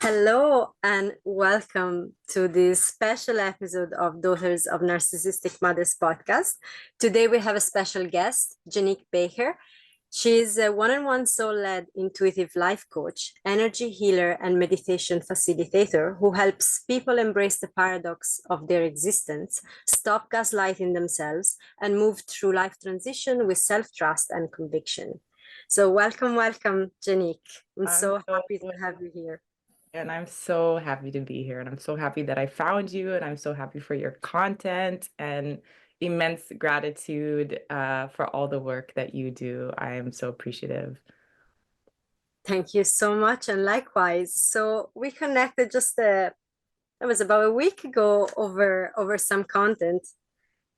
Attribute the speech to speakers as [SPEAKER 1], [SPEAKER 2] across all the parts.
[SPEAKER 1] Hello and welcome to this special episode of Daughters of Narcissistic Mothers podcast. Today we have a special guest, Genique Baker. She's a one-on-one soul-led intuitive life coach, energy healer, and meditation facilitator who helps people embrace the paradox of their existence, stop gaslighting themselves, and move through life transition with self-trust and conviction. So welcome, Genique. I'm
[SPEAKER 2] I'm
[SPEAKER 1] so
[SPEAKER 2] so
[SPEAKER 1] happy to have you here.
[SPEAKER 2] and I'm so happy to be here, and I'm so happy that I found you, and I'm so happy for your content and immense gratitude for all the work that you do. I am so appreciative.
[SPEAKER 1] Thank you so much, and likewise. So we connected it was about a week ago over some content.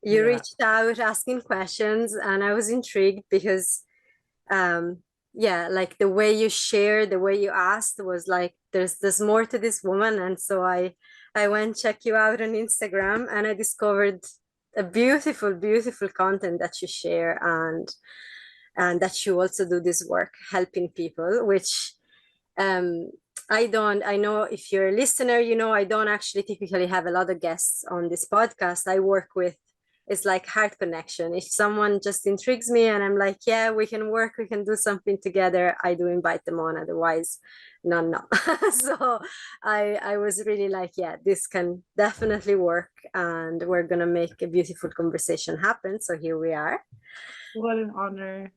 [SPEAKER 1] You
[SPEAKER 2] Yeah.
[SPEAKER 1] reached out asking questions, and I was intrigued because, um, yeah, like the way you shared, the way you asked was like there's more to this woman, and so I went check you out on Instagram, and I discovered a beautiful content that you share, and that you also do this work helping people, which um I know if you're a listener, I don't actually typically have a lot of guests on this podcast. I work with, it's like heart connection. If someone just intrigues me and I'm like, yeah, we can work, we can do something together, I do invite them on. Otherwise, no. So I was really like, yeah, this can definitely work, and we're gonna make a beautiful conversation happen. So here we are.
[SPEAKER 2] What an honor.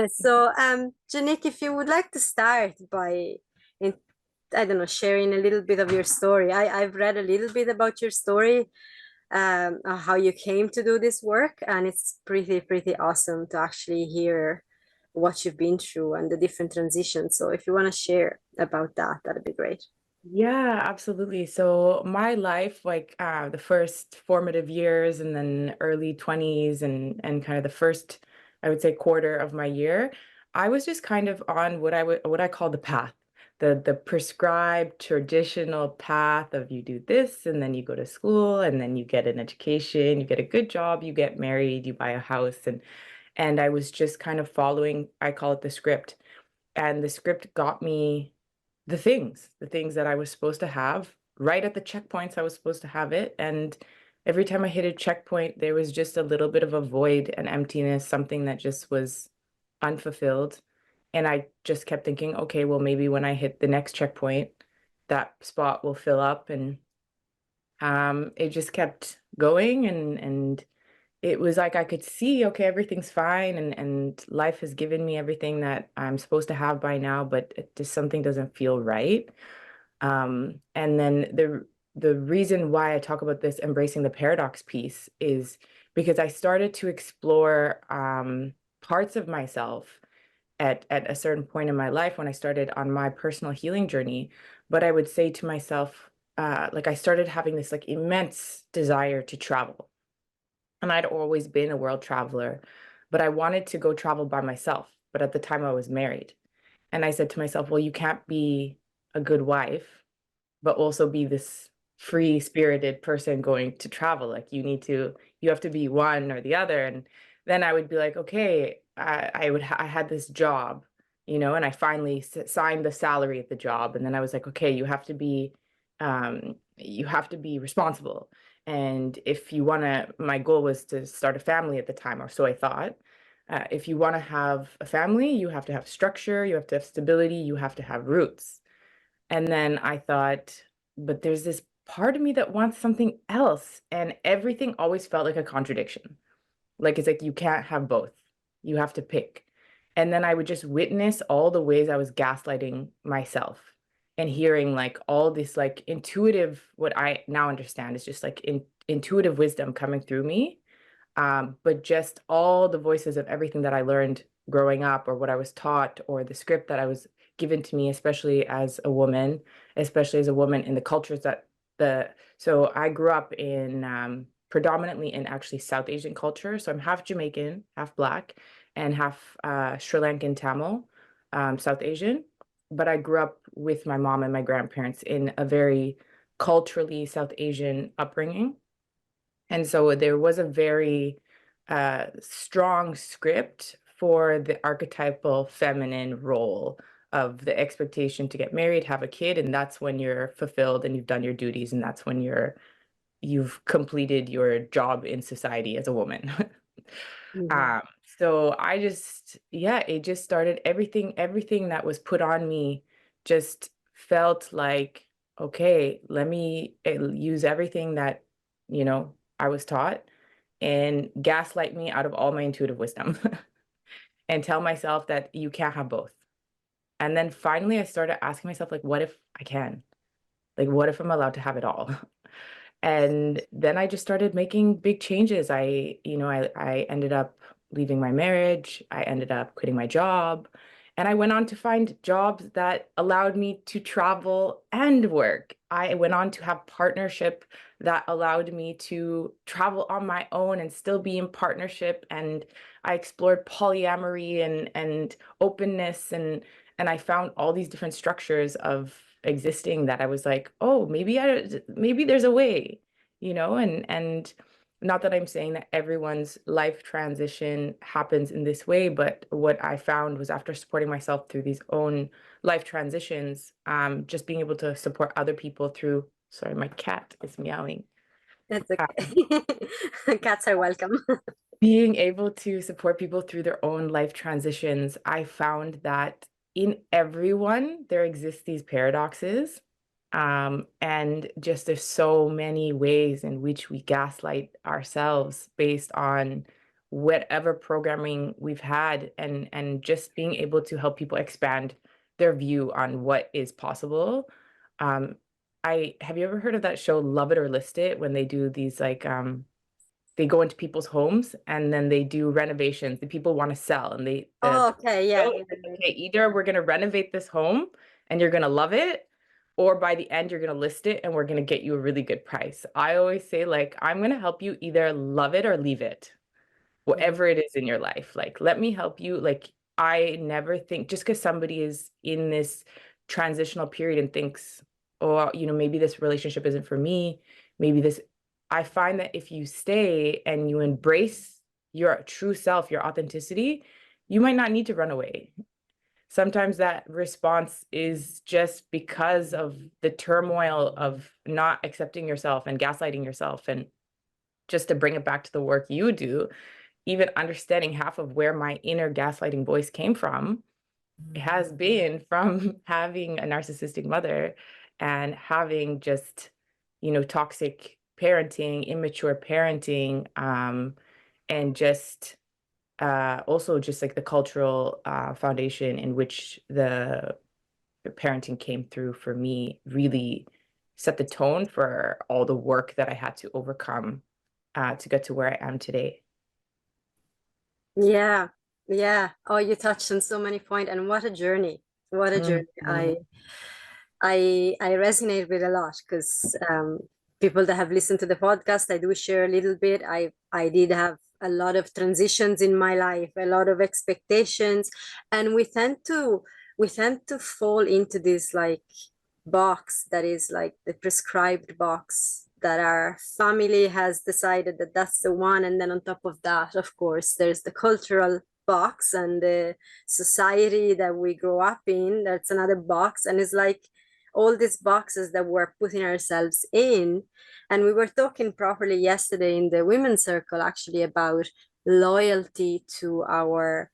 [SPEAKER 1] So, Janik, if you would like to start by, in, I don't know, sharing a little bit of your story. I've read a little bit about your story, how you came to do this work, and it's pretty awesome to actually hear what you've been through and the different transitions. So, if you want to share about that, that'd be great.
[SPEAKER 2] Yeah, absolutely. So my life, like the first formative years and then early 20s and kind of the first, I would say, quarter of my year, I was just kind of on what I call the path, the prescribed traditional path of you do this and then you go to school and then you get an education, you get a good job, you get married, you buy a house, and I was just kind of following, I call it the script. And the script got me the things that I was supposed to have right at the checkpoints I was supposed to have it. And every time I hit a checkpoint, there was just a little bit of a void, an emptiness, something that just was unfulfilled. And I just kept thinking, okay, well, maybe when I hit the next checkpoint, that spot will fill up. And it just kept going and it was like I could see, okay, everything's fine and life has given me everything that I'm supposed to have by now, but it just something doesn't feel right. And then the reason why I talk about this embracing the paradox piece is because I started to explore parts of myself at a certain point in my life when I started on my personal healing journey. But I would say to myself, like I started having this like immense desire to travel. And I'd always been a world traveler, but I wanted to go travel by myself. But at the time I was married. And I said to myself, well, you can't be a good wife, but also be this free spirited person going to travel. Like you have to be one or the other. And then I would be like, okay, I had this job, and I finally signed the salary at the job. And then I was like, okay, you have to be responsible. And if you want to, my goal was to start a family at the time, or so I thought. If you want to have a family, you have to have structure, you have to have stability, you have to have roots. And then I thought, but there's this part of me that wants something else. And everything always felt like a contradiction. Like it's like you can't have both. You have to pick. And then I would just witness all the ways I was gaslighting myself and hearing like all this like intuitive, what I now understand is just like intuitive wisdom coming through me. But just all the voices of everything that I learned growing up or what I was taught or the script that I was given to me, especially as a woman in the cultures so I grew up in predominantly in actually South Asian culture. So I'm half Jamaican, half Black, and half Sri Lankan Tamil, South Asian. But I grew up with my mom and my grandparents in a very culturally South Asian upbringing. And so there was a very strong script for the archetypal feminine role of the expectation to get married, have a kid, and that's when you're fulfilled and you've done your duties, and that's when you've completed your job in society as a woman.
[SPEAKER 1] Mhm.
[SPEAKER 2] Um, so I just, yeah, it just started everything that was put on me just felt like, okay, let me use everything that, I was taught and gaslight me out of all my intuitive wisdom and tell myself that you can't have both. And then finally I started asking myself, like, what if I can? Like, what if I'm allowed to have it all? And then I just started making big changes. I ended up leaving my marriage. I ended up quitting my job. And I went on to find jobs that allowed me to travel and work. I went on to have partnership that allowed me to travel on my own and still be in partnership. And I explored polyamory and openness and I found all these different structures of existing that I was like, oh, maybe there's a way, and not that I'm saying that everyone's life transition happens in this way, but what I found was after supporting myself through these own life transitions, just being able to support other people through, sorry, my cat is meowing.
[SPEAKER 1] That's
[SPEAKER 2] Uh,
[SPEAKER 1] okay. Cats are welcome.
[SPEAKER 2] being able to support people through their own life transitions, I found that in everyone there exist these paradoxes. And just there's so many ways in which we gaslight ourselves based on whatever programming we've had, and just being able to help people expand their view on what is possible. Um, I have you ever heard of that show Love It or List It, when they do these like they go into people's homes and then they do renovations. The people want to sell, and
[SPEAKER 1] Oh, okay,
[SPEAKER 2] show
[SPEAKER 1] yeah,
[SPEAKER 2] is like, okay, either we're going to renovate this home and you're going to love it, or by the end you're going to list it and we're going to get you a really good price. I always say, like, I'm going to help you either love it or leave it,
[SPEAKER 1] yeah.
[SPEAKER 2] whatever it is in your life. Like, let me help you. Like, I never think just because somebody is in this transitional period and thinks, oh, maybe this relationship isn't for me, maybe this, I find that if you stay and you embrace your true self, your authenticity, you might not need to run away. Sometimes that response is just because of the turmoil of not accepting yourself and gaslighting yourself. And just to bring it back to the work you do, even understanding half of where my inner gaslighting voice came from, it has been from having a narcissistic mother and having just, toxic parenting, immature parenting, and just also just like the cultural foundation in which the parenting came through for me really set the tone for all the work that I had to overcome to get to where I am today.
[SPEAKER 1] Yeah, yeah. Oh, you touched on so many points, and what a journey. What a journey.
[SPEAKER 2] Mhm.
[SPEAKER 1] I resonate with a lot because people that have listened to the podcast, I do share a little bit. I did have a lot of transitions in my life, a lot of expectations, and we tend to fall into this like box that is like the prescribed box that our family has decided that that's the one, and then on top of that, of course, there's the cultural box and the society that we grow up in, that's another box, and it's like all these boxes that we're putting ourselves in. And we were talking properly yesterday in the women's circle actually about loyalty to our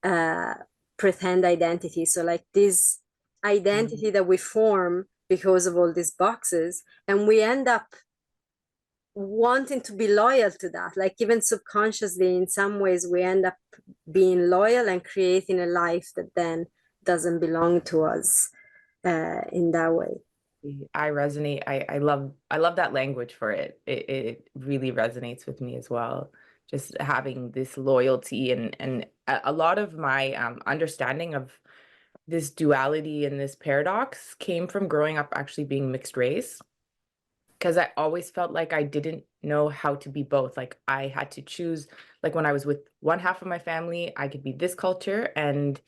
[SPEAKER 1] uh, pretend identity. So like this
[SPEAKER 2] Mhm.
[SPEAKER 1] identity that we form because of all these boxes, and we end up wanting to be loyal to that. Like even subconsciously, in some ways, we end up being loyal and creating a life that then doesn't belong to us in that way.
[SPEAKER 2] I resonate. I love that language for it. It really resonates with me as well. Just having this loyalty and a lot of my understanding of this duality and this paradox came from growing up actually being mixed race, because I always felt like I didn't know how to be both. Like I had to choose, like when I was with one half of my family, I could be this culture, and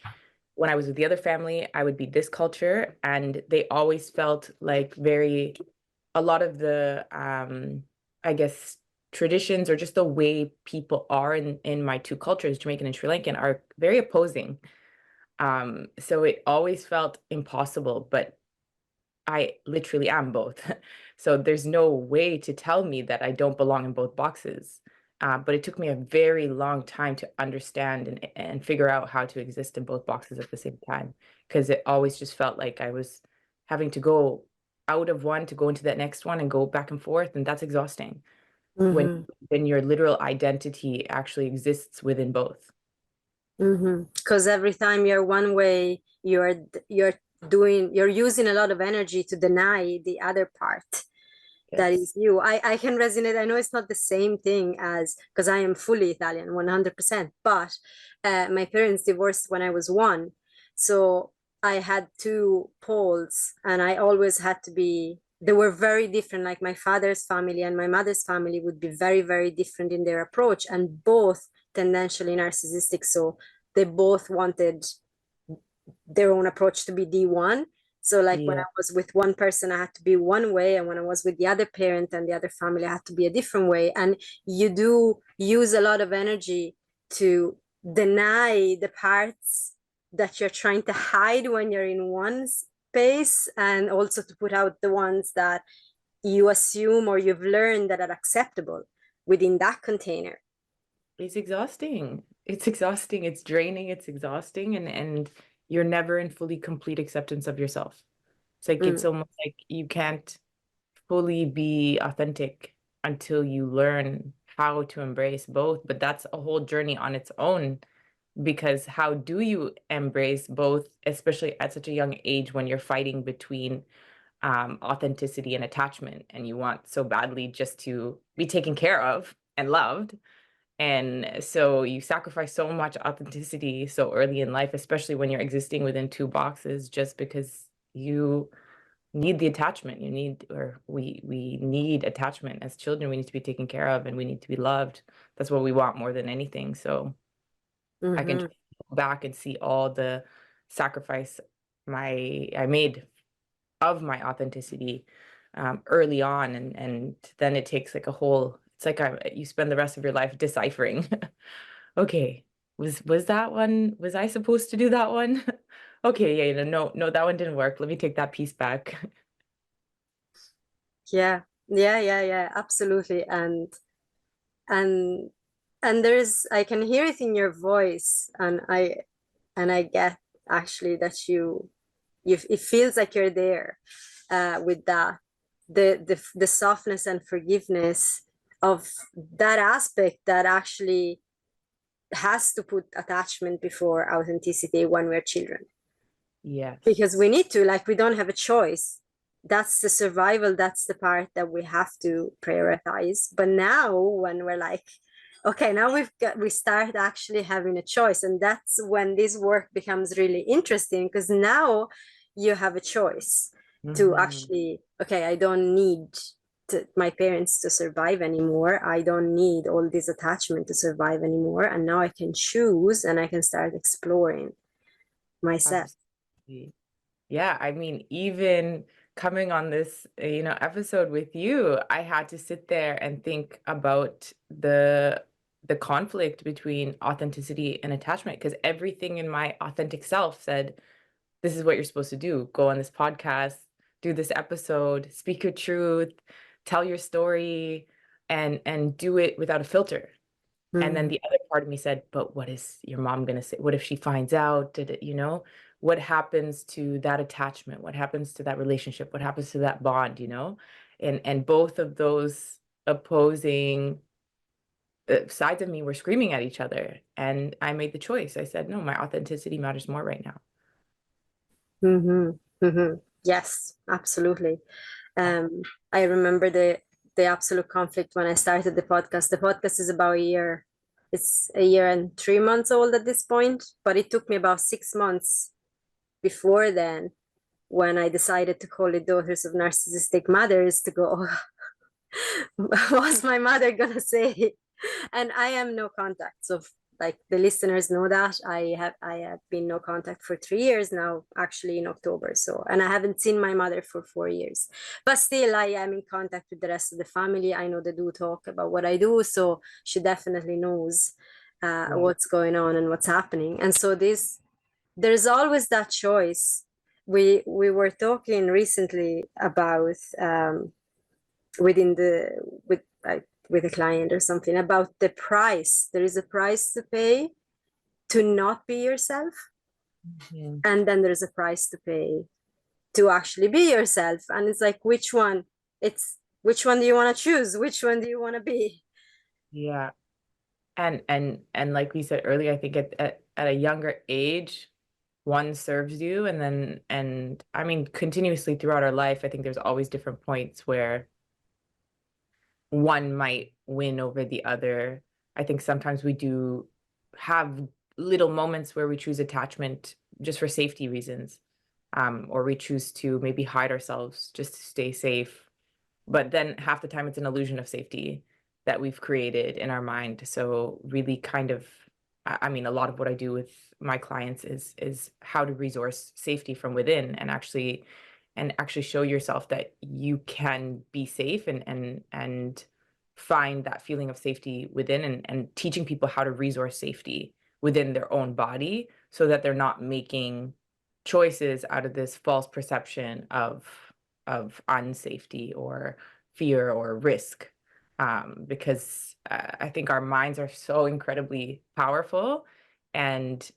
[SPEAKER 2] when I was with the other family, I would be this culture. And they always felt like a lot of the, I guess, traditions or just the way people are in my two cultures, Jamaican and Sri Lankan, are very opposing. So it always felt impossible, but I literally am both. So there's no way to tell me that I don't belong in both boxes. But it took me a very long time to understand and figure out how to exist in both boxes at the same time, because it always just felt like I was having to go out of one to go into that next one and go back and forth, and that's exhausting when
[SPEAKER 1] Mm-hmm.
[SPEAKER 2] when your literal identity actually exists within both.
[SPEAKER 1] Mm-hmm. Because every time you're one way, you're using a lot of energy to deny the other part that
[SPEAKER 2] Yes.
[SPEAKER 1] is you. I can resonate. I know it's not the same thing as, because I am fully Italian 100%, but my parents divorced when I was one, so I had two poles, and I always had to be, they were very different. Like my father's family and my mother's family would be very, very different in their approach, and both tendentially narcissistic. So they both wanted their own approach to be D1. So like when I
[SPEAKER 2] Yeah.
[SPEAKER 1] was with one person, I had to be one way, and when I was with the other parent and the other family, I had to be a different way. And you do use a lot of energy to deny the parts that you're trying to hide when you're in one space, and also to put out the ones that you assume or you've learned that are acceptable within that container.
[SPEAKER 2] It's exhausting. It's exhausting. It's draining. It's exhausting. And you're never in fully complete acceptance of yourself. It's
[SPEAKER 1] Mm,
[SPEAKER 2] almost like you can't fully be authentic until you learn how to embrace both. But that's a whole journey on its own, because how do you embrace both, especially at such a young age when you're fighting between authenticity and attachment, and you want so badly just to be taken care of and loved, and so you sacrifice so much authenticity so early in life, especially when you're existing within two boxes, just because you need the attachment. You need, or we need attachment as children. We need to be taken care of and we need to be loved. That's what we want more than anything. So I can
[SPEAKER 1] mhm,
[SPEAKER 2] just go back and see all the sacrifice I made of my authenticity early on, and then it takes like a whole, it's like you spend the rest of your life deciphering. Okay, was that one, was I supposed to do that one? Okay, yeah, no, that one didn't work. Let me take that piece back.
[SPEAKER 1] yeah, yeah, absolutely. And there's, I can hear it in your voice, and I get actually that you it feels like you're there with that, the softness and forgiveness of that aspect that actually has to put attachment before authenticity when we're children,
[SPEAKER 2] Yes.
[SPEAKER 1] because we need to, like, we don't have a choice. That's the survival, that's the part that we have to prioritize. But now when we're like, okay, now we start actually having a choice, and that's when this work becomes really interesting, because now you have a choice to
[SPEAKER 2] Hmm.
[SPEAKER 1] actually, okay, I don't need my parents to survive anymore, I don't need all this attachment to survive anymore, and now I can choose and I can start exploring myself.
[SPEAKER 2] Absolutely. Yeah, I mean, even coming on this, episode with you, I had to sit there and think about the conflict between authenticity and attachment, because everything in my authentic self said, this is what you're supposed to do. Go on this podcast, do this episode, speak your truth, tell your story, and do it without a filter. And then
[SPEAKER 1] Mm.
[SPEAKER 2] the other part of me said, but what is your mom going to say? What if she finds out? What happens to that attachment? What happens to that relationship? What happens to that bond, And both of those opposing sides of me were screaming at each other. And I made the choice. I said, no, my authenticity matters more right now.
[SPEAKER 1] Mm-hmm. Mm-hmm. Yes, absolutely. Um, I remember the absolute conflict when I started the podcast. The podcast is about a year. It's a year and 3 months old at this point, but it took me about 6 months before then, when I decided to call it Daughters of Narcissistic Mothers, to go, what's my mother gonna say? And I am no contact. So like the listeners know that I have been no contact for 3 years now, actually in October. So, and I haven't seen my mother for 4 years, but still I am in contact with the rest of the family. I know they do talk about what I do, so she definitely knows
[SPEAKER 2] Yeah.
[SPEAKER 1] what's going on and what's happening. And so there's always that choice. We were talking recently about within the with a client or something about the price. There is a price to pay to not be yourself, and then there's a price to pay to actually be yourself. And it's like, which one? It's which one do you want to choose? Which one do you want to be?
[SPEAKER 2] Yeah. And like we said earlier, I think at a younger age, one serves you, and then, and I mean, continuously throughout our life, I think there's always different points where one might win over the other. I think sometimes we do have little moments where we choose attachment just for safety reasons, or we choose to maybe hide ourselves just to stay safe. But then half the time it's an illusion of safety that we've created in our mind. So really kind of, I mean, a lot of what I do with my clients is how to resource safety from within, and actually show yourself that you can be safe, and find that feeling of safety within, and teaching people how to resource safety within their own body so that they're not making choices out of this false perception of unsafety or fear or risk. Because I think our minds are so incredibly powerful, and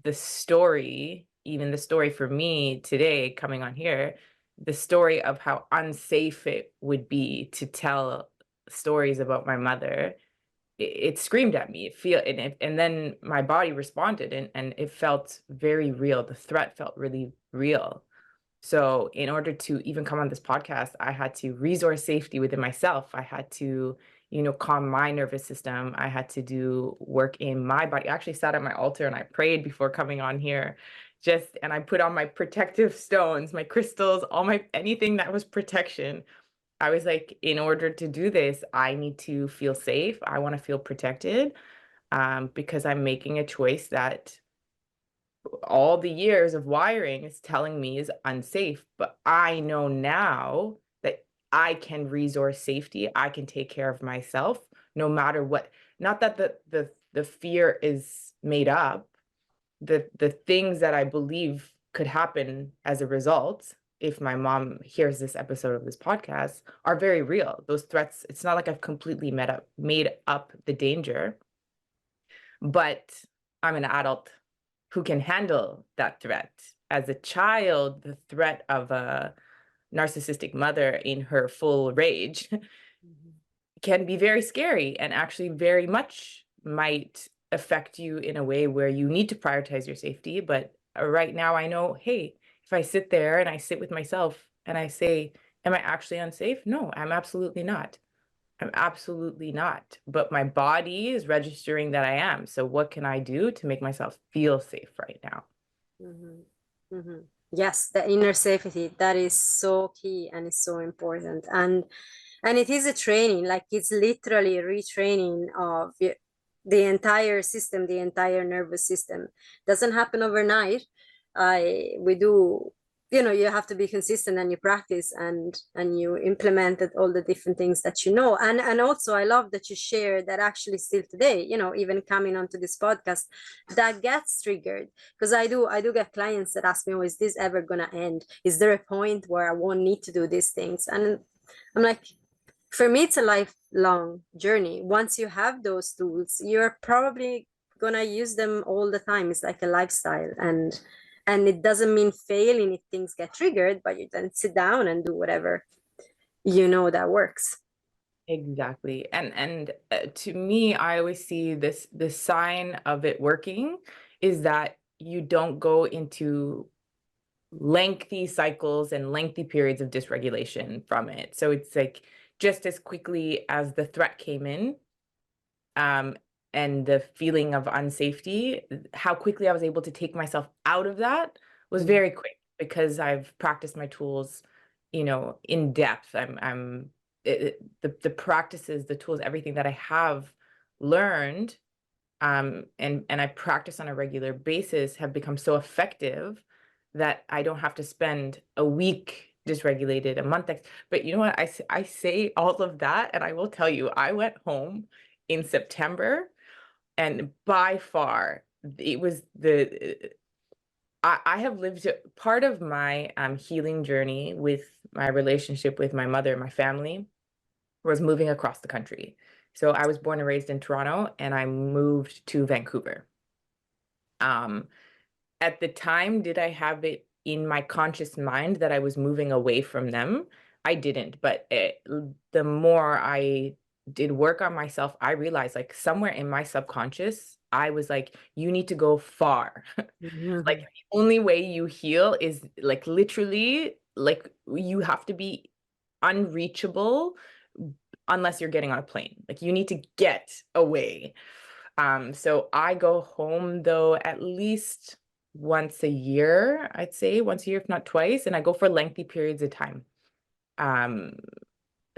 [SPEAKER 2] the story, even the story for me today coming on here, the story of how unsafe it would be to tell stories about my mother, it screamed at me. And then my body responded, and it felt very real. The threat felt really real. So in order to even come on this podcast, I had to resource safety within myself. I had to, calm my nervous system. I had to do work in my body. I actually sat at my altar and I prayed before coming on here. And I put on my protective stones, my crystals, anything that was protection. I was like, in order to do this, I need to feel safe. I want to feel protected, because I'm making a choice that all the years of wiring is telling me is unsafe. But I know now that I can resource safety. I can take care of myself no matter what. Not that the fear is made up. The things that I believe could happen as a result, if my mom hears this episode of this podcast, are very real. Those threats, it's not like I've completely made up the danger, but I'm an adult who can handle that threat. As a child, the threat of a narcissistic mother in her full rage can be very scary, and actually very much might affect you in a way where you need to prioritize your safety. But right now I know, hey, if I sit there and I sit with myself and I say, am I actually unsafe? No, I'm absolutely not. I'm absolutely not. But my body is registering that I am. So what can I do to make myself feel safe right now?
[SPEAKER 1] Mm-hmm. Mm-hmm. Yes, the inner safety, that is so key and it's so important. And it is a training, like it's literally a retraining of the entire system, the entire nervous system. Doesn't happen overnight. We do, you have to be consistent, and you practice, and you implemented all the different things that you know. And also I love that you share that actually still today, even coming onto this podcast, that gets triggered. Because I do get clients that ask me, oh, is this ever gonna end? Is there a point where I won't need to do these things? And I'm like, for me, it's a lifelong journey. Once you have those tools, you're probably gonna use them all the time. It's like a lifestyle, and it doesn't mean failing if things get triggered, but you then sit down and do whatever that works.
[SPEAKER 2] Exactly. And to me, I always see the sign of it working is that you don't go into lengthy cycles and lengthy periods of dysregulation from it. So it's like just as quickly as the threat came in, um, and the feeling of unsafety, how quickly I was able to take myself out of that was very quick, because I've practiced my tools, in depth. The practices, the tools, everything that I have learned, and I practice on a regular basis, have become so effective that I don't have to spend a week dysregulated, a month. But you know what? I say all of that, and I will tell you, I went home in September, and by far it was I have lived part of my healing journey with my relationship with my mother, my family, was moving across the country. So I was born and raised in Toronto, and I moved to Vancouver. Um, at the time, did I have it in my conscious mind that I was moving away from them? I didn't, but the more I did work on myself, I realized like somewhere in my subconscious, I was like, you need to go far. Like
[SPEAKER 1] Mhm.
[SPEAKER 2] the only way you heal is like literally like you have to be unreachable unless you're getting on a plane. Like you need to get away. So I go home though at least once a year, I'd say once a year, if not twice, and I go for lengthy periods of time. Um,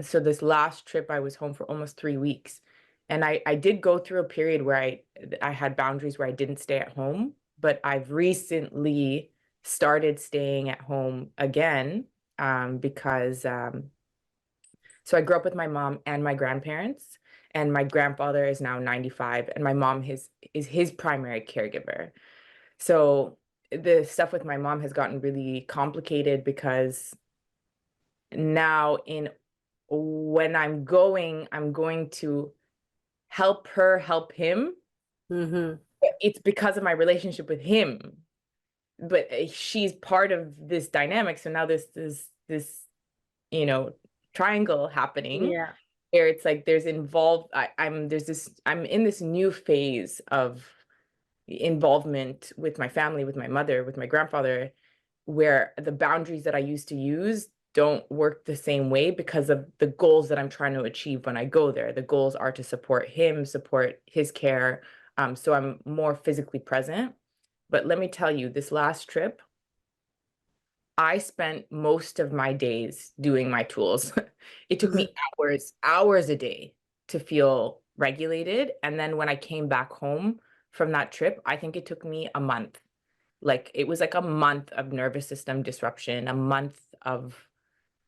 [SPEAKER 2] so this last trip I was home for almost 3 weeks. And I did go through a period where I had boundaries where I didn't stay at home, but I've recently started staying at home again because so I grew up with my mom and my grandparents, and my grandfather is now 95, and my mom is his primary caregiver. So the stuff with my mom has gotten really complicated because now in when I'm going to help her help him.
[SPEAKER 1] Mhm.
[SPEAKER 2] It's because of my relationship with him, but she's part of this dynamic. So now this you know triangle happening
[SPEAKER 1] Yeah.
[SPEAKER 2] where it's like there's involved I'm in this new phase of involvement with my family, with my mother, with my grandfather, where the boundaries that I used to use don't work the same way because of the goals that I'm trying to achieve when I go there. The goals are to support him, support his care. So I'm more physically present. But let me tell you, this last trip, I spent most of my days doing my tools. It took
[SPEAKER 1] Mhm.
[SPEAKER 2] me hours a day to feel regulated. And then when I came back home from that trip, I think it took me a month. Like it was like a month of nervous system disruption, a month of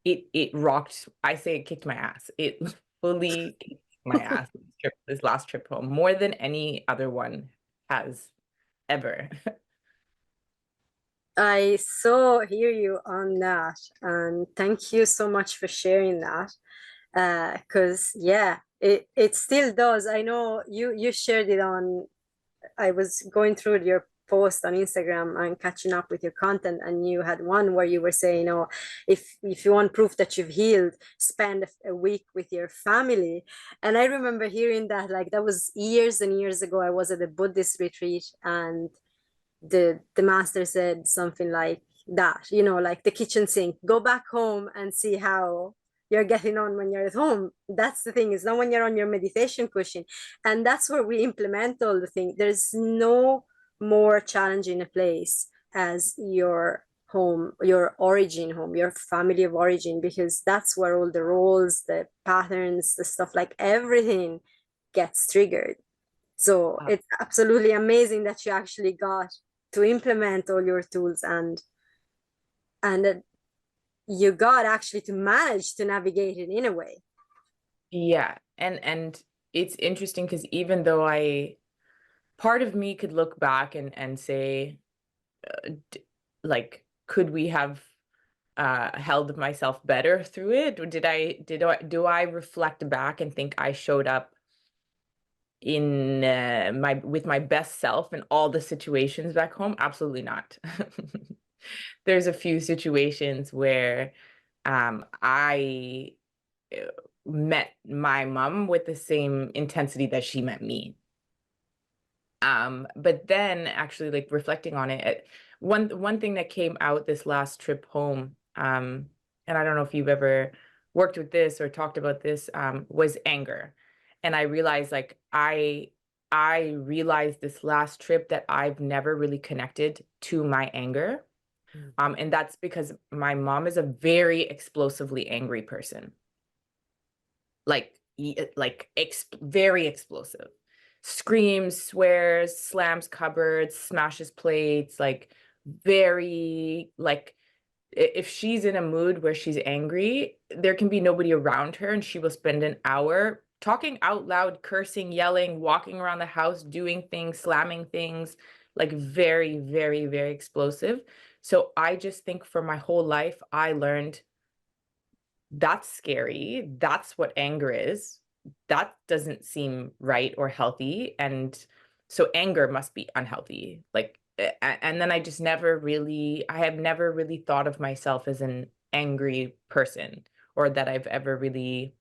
[SPEAKER 2] it rocked. I say it kicked my ass. It fully kicked my ass this last trip home, more than any other one has ever.
[SPEAKER 1] I so hear you on that, and thank you so much for sharing that. Because yeah, it still does. I know you shared it on. I was going through your post on Instagram and catching up with your content, and you had one where you were saying, "Oh, if you want proof that you've healed, spend a week with your family." And I remember hearing that, like that was years and years ago. I was at a Buddhist retreat, and the master said something like that, like the kitchen sink, go back home and see how you're getting on when you're at home. That's the thing, it's not when you're on your meditation cushion. And that's where we implement all the things. There's no more challenging a place as your home, your origin home, your family of origin, because that's where all the roles, the patterns, the stuff, like everything gets triggered. So
[SPEAKER 2] Uh,
[SPEAKER 1] it's absolutely amazing that you actually got to implement all your tools, and that you got actually to manage to navigate it in a way.
[SPEAKER 2] yeah, and it's interesting because even though I part of me could look back and say, like, could we have held myself better through it? Or do I reflect back and think I showed up in my with my best self in all the situations back home? Absolutely not. There's a few situations where I met my mom with the same intensity that she met me. But then actually like reflecting on one thing that came out this last trip home, and I don't know if you've ever worked with this or talked about this, was anger. And I realized like I realized this last trip that I've never really connected to my anger. And that's because my mom is a very explosively angry person, very explosive, screams, swears, slams cupboards, smashes plates, like very like if she's in a mood where she's angry, there can be nobody around her and she will spend an hour talking out loud, cursing, yelling, walking around the house, doing things, slamming things. like very, very, very explosive. So I just think for my whole life, I learned that's scary. That's what anger is. That doesn't seem right or healthy. And so anger must be unhealthy. Like, and then I just never really, I have never really thought of myself as an angry person, or that I've ever really,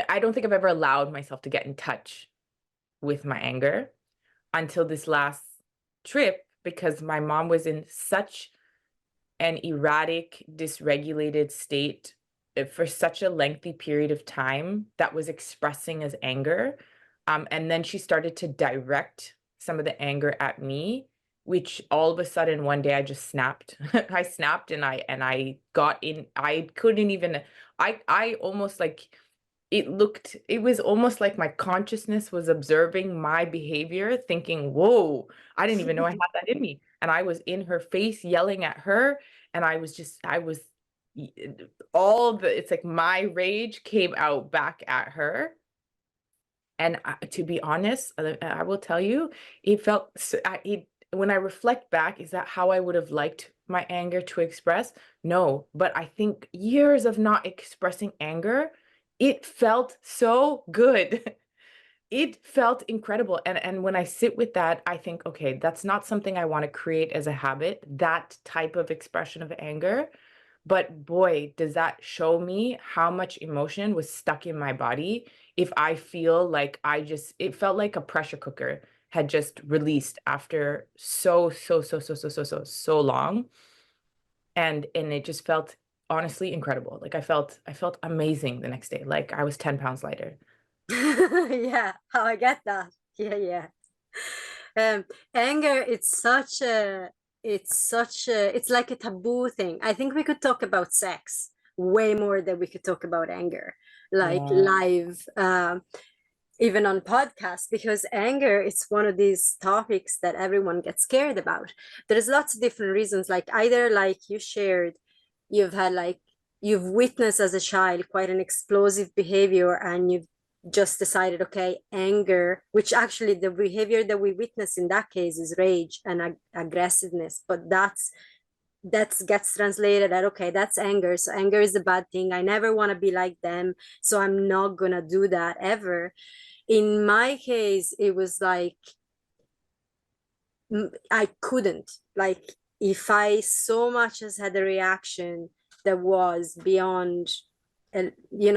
[SPEAKER 2] I don't think I've ever allowed myself to get in touch with my anger until this last trip, because my mom was in such an erratic, dysregulated state for such a lengthy period of time that was expressing as anger. And then she started to direct some of the anger at me, which all of a sudden one day I just snapped. I snapped, and I got in, I couldn't even, I almost like, it was almost like my consciousness was observing my behavior, thinking, whoa, I didn't even know I had that in me. And I was in her face yelling at her. And I was all the, it's like my rage came out back at her. And to be honest, I will tell you, it felt, when I reflect back, is that how I would have liked my anger to express? No, but I think years of not expressing anger, it felt so good. It felt incredible. And when I sit with that, I think, okay, that's not something I want to create as a habit, that type of expression of anger. But boy, does that show me how much emotion was stuck in my body. If I feel like it felt like a pressure cooker had just released after so long. And it just felt honestly incredible. Like I felt amazing the next day. Like I was 10 pounds lighter.
[SPEAKER 1] Yeah, how I get that. Yeah, yeah. Anger, it's like a taboo thing. I think we could talk about sex way more than we could talk about anger, like
[SPEAKER 2] Yeah.
[SPEAKER 1] live, even on podcasts, because anger, it's one of these topics that everyone gets scared about. There's lots of different reasons, like either like you shared, you've had like you've witnessed as a child quite an explosive behavior, and you've just decided, okay, anger, which actually the behavior that we witness in that case is rage and aggressiveness, but that gets translated at, okay, that's anger, so anger is a bad thing, I never want to be like them, so I'm not gonna do that ever. In my case, it was like I couldn't, like, if I so much as had a reaction that was beyond,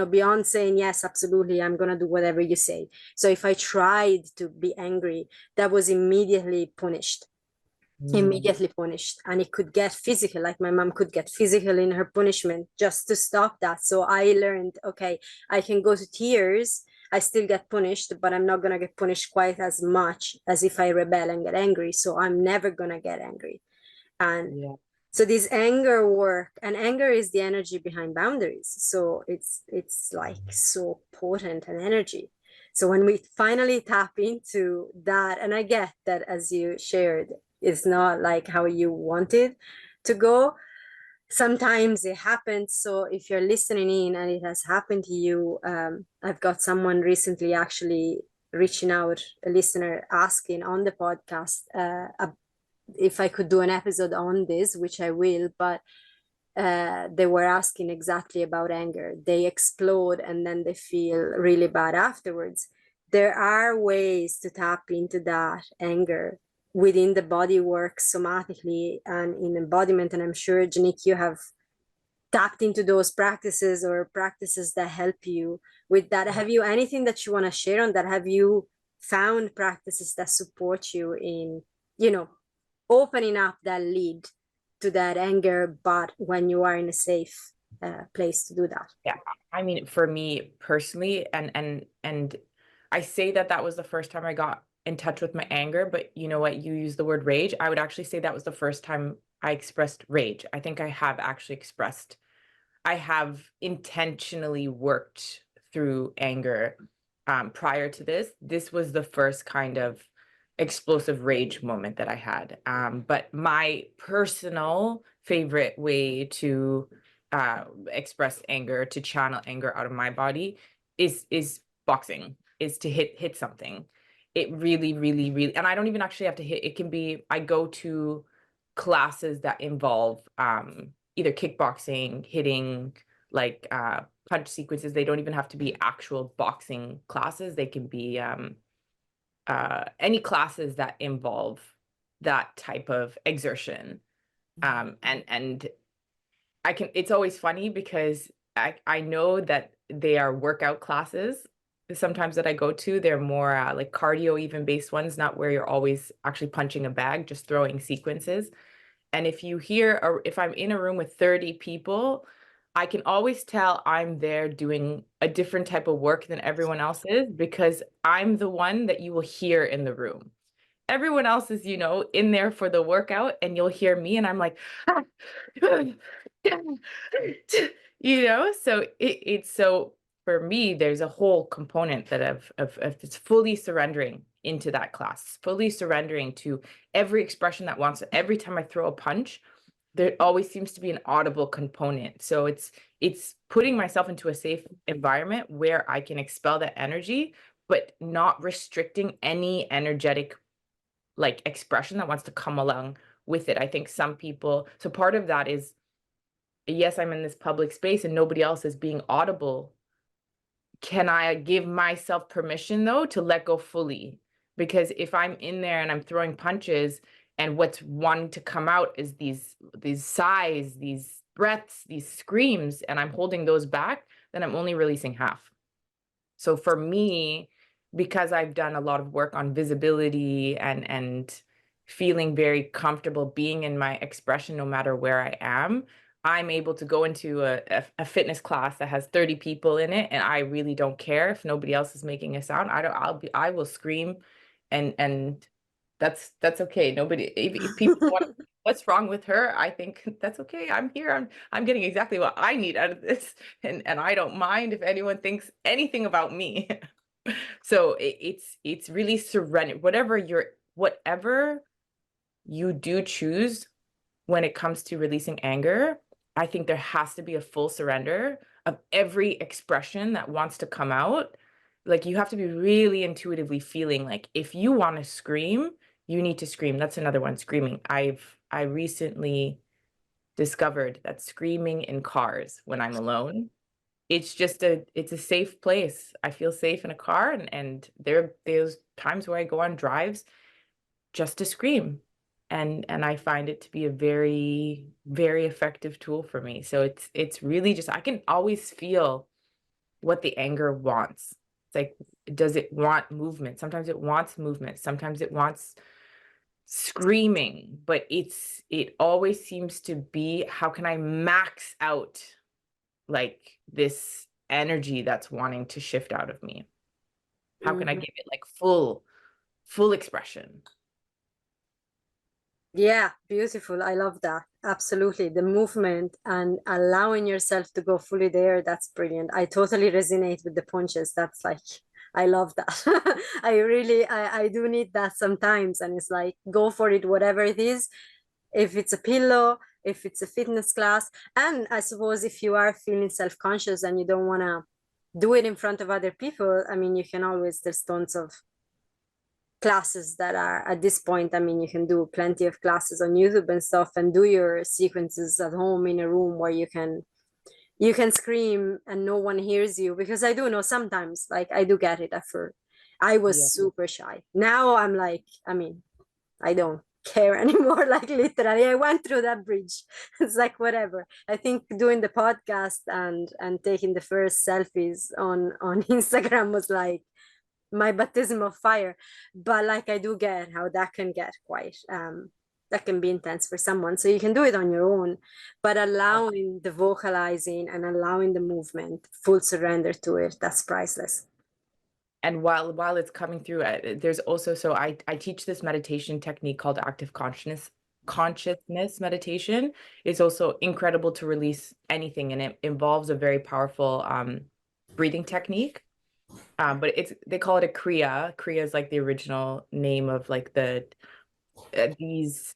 [SPEAKER 1] beyond saying yes, absolutely, I'm gonna do whatever you say. So if I tried to be angry, that was
[SPEAKER 2] Mm.
[SPEAKER 1] immediately punished, and it could get physical, like my mom could get physical in her punishment just to stop that. So I learned, okay, I can go to tears, I still get punished, but I'm not going to get punished quite as much as if I rebel and get angry. So I'm never going to get angry. And
[SPEAKER 2] Yeah.
[SPEAKER 1] so this anger work, and anger is the energy behind boundaries, so it's like so potent an energy. So when we finally tap into that, and I get that, as you shared, it's not like how you wanted to go, sometimes it happens. So if you're listening in and it has happened to you, I've got someone recently actually reaching out, a listener asking on the podcast, if I could do an episode on this, which I will, but they were asking exactly about anger. They explode and then they feel really bad afterwards. There are ways to tap into that anger within the body work somatically and in embodiment. And I'm sure, Genique, you have tapped into those practices or practices that help you with that. Have you anything that you want to share on that? Have you found practices that support you in, you know, opening up that lead to that anger, but when you are in a safe place to do that?
[SPEAKER 2] Yeah. I mean, for me personally, and I say that that was the first time I got in touch with my anger, but you know what? You use the word rage. I would actually say that was the first time I expressed rage. I think I have intentionally worked through anger prior to this. This was the first kind of explosive rage moment that I had. But my personal favorite way to express anger, to channel anger out of my body, is boxing, is to hit something. it really, really, really, and I don't even actually have to hit, it can be, I go to classes that involve either kickboxing, hitting, like punch sequences. They don't even have to be actual boxing classes. They can be any classes that involve that type of exertion. And I can, it's always funny because I know that they are workout classes sometimes that I go to. They're more like cardio even based ones, not where you're always actually punching a bag, just throwing sequences. And if you hear, or if I'm in a room with 30 people, I can always tell I'm there doing a different type of work than everyone else is, because I'm the one that you will hear in the room. Everyone else is, in there for the workout, and you'll hear me and I'm like, "Ah, so it's so, for me, there's a whole component that of it's fully surrendering into that class, fully surrendering to every expression that wants it. Every time I throw a punch, there always seems to be an audible component. So it's putting myself into a safe environment where I can expel that energy, but not restricting any energetic like expression that wants to come along with it. I think some people, so part of that is, yes, I'm in this public space and nobody else is being audible. Can I give myself permission though to let go fully? Because if I'm in there and I'm throwing punches and what's wanting to come out is these sighs, these breaths, these screams, and I'm holding those back, then I'm only releasing half. So for me, because I've done a lot of work on visibility and feeling very comfortable being in my expression no matter where I am, I'm able to go into a fitness class that has 30 people in it, and I really don't care if nobody else is making a sound. I will scream, and that's okay. Nobody, if people want, what's wrong with her? I think that's okay. I'm here. I'm getting exactly what I need out of this, and I don't mind if anyone thinks anything about me. So it's really surrender. Whatever you do choose when it comes to releasing anger, I think there has to be a full surrender of every expression that wants to come out. Like, you have to be really intuitively feeling like if you want to scream, you need to scream. That's another one, screaming. I recently discovered that screaming in cars when I'm alone, it's a safe place. I feel safe in a car, and there's times where I go on drives just to scream. And I find it to be a very, very effective tool for me. So it's really just, I can always feel what the anger wants. It's like, does it want movement? Sometimes it wants movement. Sometimes it wants screaming, but it always seems to be, how can I max out like this energy that's wanting to shift out of me? How can I
[SPEAKER 1] Mhm.
[SPEAKER 2] give it like full expression?
[SPEAKER 1] Yeah, beautiful. I love that. Absolutely. The movement and allowing yourself to go fully there, that's brilliant. I totally resonate with the punches. That's like, I love that. I do need that sometimes. And it's like, go for it, whatever it is. If it's a pillow, if it's a fitness class. And I suppose if you are feeling self-conscious and you don't want to do it in front of other people, I mean, you can always, there's tons of classes that are at this point. I mean, you can do plenty of classes on YouTube and stuff and do your sequences at home in a room where you can scream and no one hears you, because I do know sometimes, like, I do get it at first. I
[SPEAKER 2] Yeah.
[SPEAKER 1] was super shy. Now I'm like, I mean, I don't care anymore. Like, literally, I went through that bridge. It's like, whatever. I think doing the podcast and taking the first selfies on Instagram was like my baptism of fire. But like, I do get how that can get quite that can be intense for someone. So you can do it on your own, but allowing the vocalizing and allowing the movement, full surrender to it, that's priceless.
[SPEAKER 2] And while it's coming through, there's also, so I teach this meditation technique called active consciousness meditation. It's also incredible to release anything, and it involves a very powerful breathing technique. But they call it a kriya. Kriya is like the original name of like these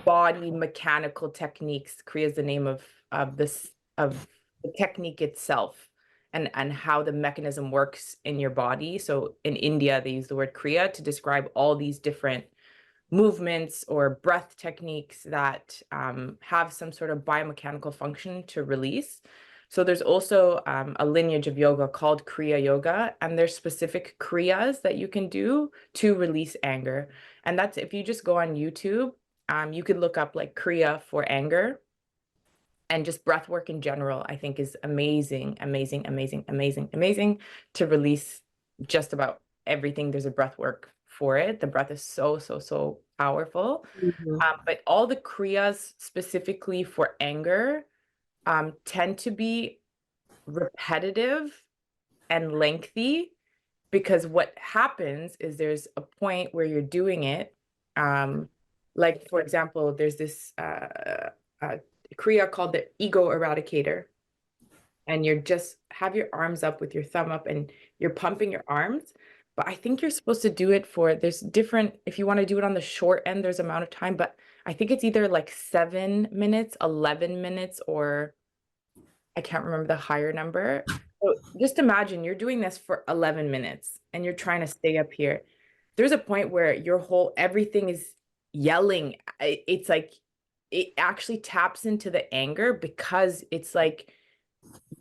[SPEAKER 2] body mechanical techniques. Kriya is the name of the technique itself. and how the mechanism works in your body. So in India, they use the word Kriya to describe all these different movements or breath techniques that have some sort of biomechanical function to release. So there's also a lineage of yoga called Kriya Yoga, and there's specific Kriyas that you can do to release anger. And that's, if you just go on YouTube, you could look up like Kriya for anger, and just breath work in general, I think is amazing, amazing, amazing, amazing, amazing to release just about everything. There's a breath work for it. The breath is so, so, so powerful. But all the Kriyas specifically for anger tend to be repetitive and lengthy, because what happens is there's a point where you're doing it. Like, for example, there's this Kriya called the ego eradicator. And you're just have your arms up with your thumb up and you're pumping your arms. But I think you're supposed to do it for, there's different, if you want to do it on the short end, there's amount of time, but I think it's either like 7 minutes, 11 minutes, or I can't remember the higher number. So just imagine you're doing this for 11 minutes and you're trying to stay up here. There's a point where your whole, everything is yelling. It's like, it actually taps into the anger, because it's like,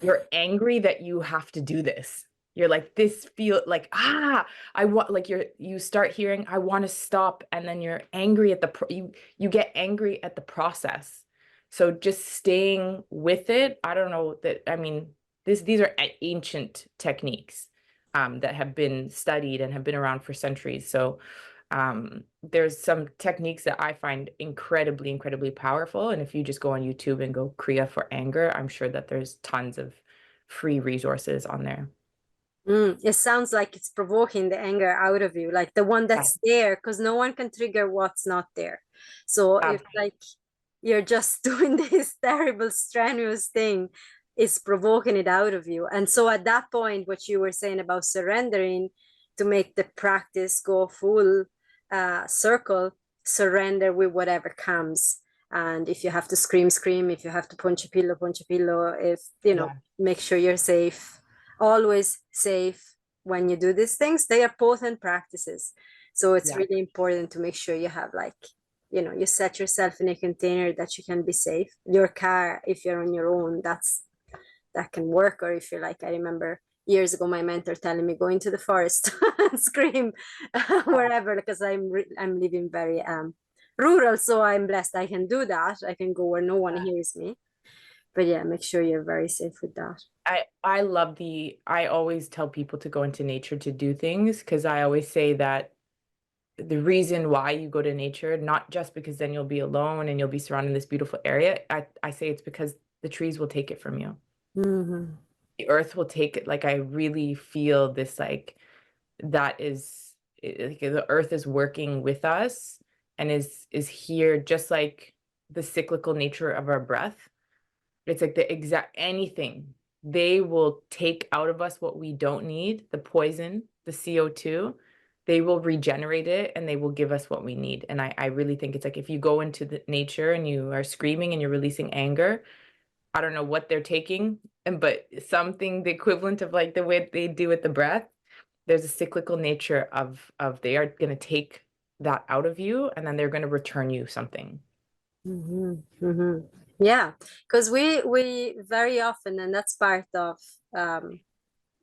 [SPEAKER 2] you're angry that you have to do this. You're like, this feel like, I want, like you start hearing, I want to stop. And then you're angry at you get angry at the process. So just staying with it. I don't know that, I mean, these are ancient techniques that have been studied and have been around for centuries. So there's some techniques that I find incredibly, incredibly powerful. And if you just go on YouTube and go Kriya for anger, I'm sure that there's tons of free resources on there.
[SPEAKER 1] It sounds like it's provoking the anger out of you, like the one that's there, because no one can trigger what's not there. So if like you're just doing this terrible, strenuous thing, it's provoking it out of you. And so at that point, what you were saying about surrendering to make the practice go full circle, surrender with whatever comes. And if you have to scream, scream. If you have to punch a pillow, punch a pillow. If, you know, make sure you're safe. Always safe when you do these things. They are potent practices. So it's really important to make sure you have, like, you know, you set yourself in a container that you can be safe. Your car, if you're on your own, that can work. Or if you're like, I remember years ago, my mentor telling me, go into the forest and scream wherever, because I'm living very rural. So I'm blessed. I can do that. I can go where no one hears me. But yeah, make sure you're very safe with that.
[SPEAKER 2] I love I always tell people to go into nature to do things, because I always say that the reason why you go to nature, not just because then you'll be alone and you'll be surrounded in this beautiful area. I say it's because the trees will take it from you. The earth will take it. Like, I really feel this, like, that is, like, the earth is working with us and is here, just like the cyclical nature of our breath. It's like the exact anything. They will take out of us what we don't need, the poison, the CO2. They will regenerate it and they will give us what we need. And I really think it's like, if you go into the nature and you are screaming and you're releasing anger, I don't know what they're taking, but something the equivalent of like the way they do with the breath, there's a cyclical nature of they are going to take that out of you and then they're going to return you something.
[SPEAKER 1] Yeah, because we very often, and that's part of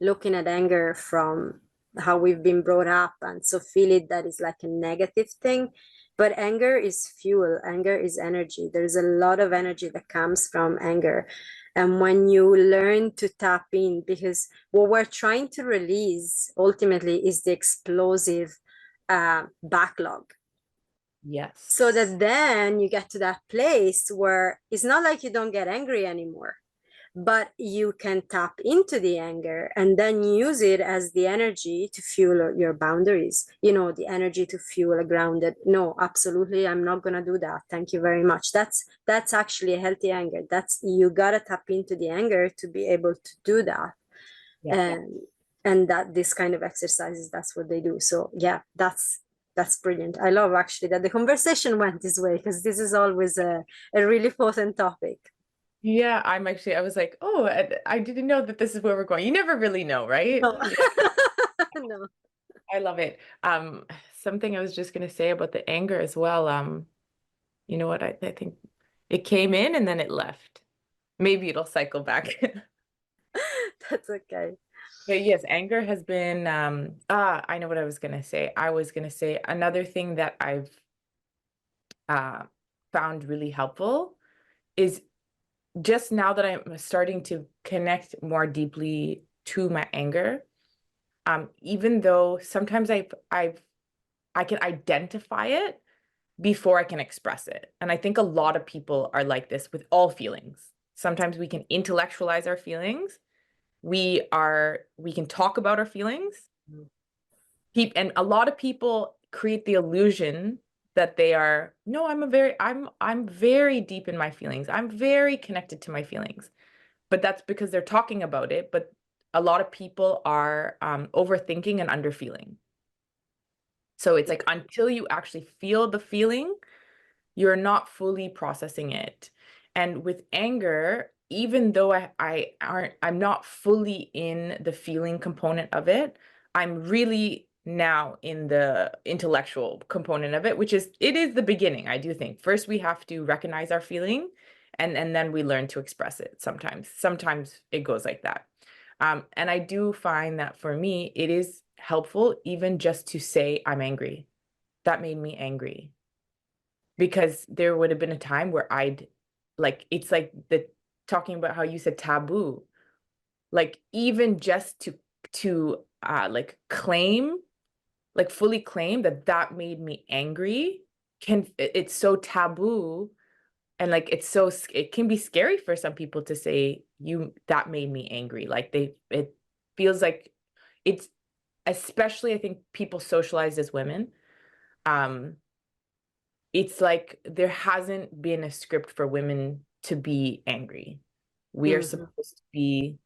[SPEAKER 1] looking at anger from how we've been brought up, and so feel it that is like a negative thing. But anger is fuel, anger is energy. There's a lot of energy that comes from anger. And when you learn to tap in, because what we're trying to release ultimately is the explosive backlog.
[SPEAKER 2] Yes.
[SPEAKER 1] So that then you get to that place where it's not like you don't get angry anymore, but you can tap into the anger and then use it as the energy to fuel your boundaries, you know, the energy to fuel a grounded, no, absolutely, I'm not going to do that. Thank you very much. That's actually a healthy anger. That's, you got to tap into the anger to be able to do that. And that this kind of exercises, that's what they do. So yeah, that's brilliant. I love actually that the conversation went this way, because this is always a really potent topic.
[SPEAKER 2] Yeah, I was like, oh, I didn't know that this is where we're going. You never really know, right?
[SPEAKER 1] No.
[SPEAKER 2] Yeah,
[SPEAKER 1] No.
[SPEAKER 2] I love it. Something I was just gonna say about the anger as well. You know what? I think it came in and then it left. Maybe it'll cycle back.
[SPEAKER 1] That's okay.
[SPEAKER 2] But yes, anger has been I know what I was gonna say. I was gonna say another thing that I've uh found really helpful is just now that I'm starting to connect more deeply to my anger, even though sometimes I can identify it before I can express it. And I think a lot of people are like this with all feelings. Sometimes we can intellectualize our feelings. We can talk about our feelings. And a lot of people create the illusion that they are, no, I'm very deep in my feelings. I'm very connected to my feelings. But that's because they're talking about it. But a lot of people are overthinking and underfeeling. So it's like until you actually feel the feeling, you're not fully processing it. And with anger, even though I'm not fully in the feeling component of it, I'm really now in the intellectual component of it, it is the beginning, I do think. First, we have to recognize our feeling and then we learn to express it sometimes. Sometimes it goes like that. And I do find that for me, it is helpful even just to say, I'm angry. That made me angry, because there would have been a time where it's like the talking about how you said taboo, like even just to like claim, like fully claim that that made me angry, it's so taboo. And like it can be scary for some people to say, you that made me angry, like it feels like it's, especially I think people socialized as women, um it's like there hasn't been a script for women to be angry. We are
[SPEAKER 1] Mhm.
[SPEAKER 2] supposed to be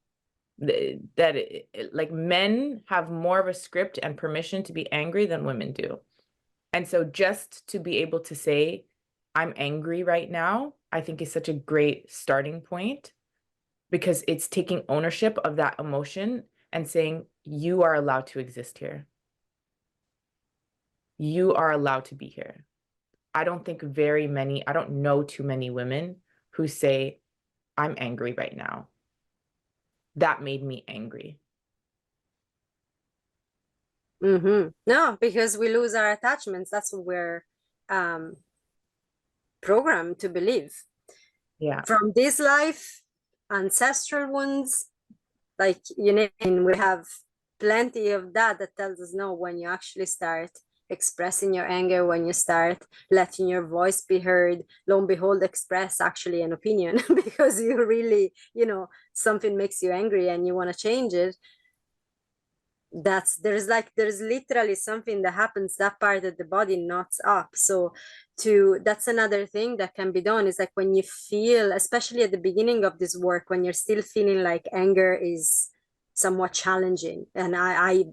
[SPEAKER 2] like men have more of a script and permission to be angry than women do. And so just to be able to say, I'm angry right now, I think is such a great starting point, because it's taking ownership of that emotion and saying, you are allowed to exist here. You are allowed to be here. I don't know too many women who say, I'm angry right now. That made me angry.
[SPEAKER 1] No, because we lose our attachments. That's what we're um, programmed to believe.
[SPEAKER 2] Yeah.
[SPEAKER 1] From this life, ancestral wounds, like you name, we have plenty of that tells us no, when you actually start expressing your anger, when you start letting your voice be heard, lo and behold, express actually an opinion because you really, something makes you angry and you want to change it. There's literally something that happens, that part of the body knots up. So that's another thing that can be done, is like when you feel, especially at the beginning of this work, when you're still feeling like anger is somewhat challenging, and I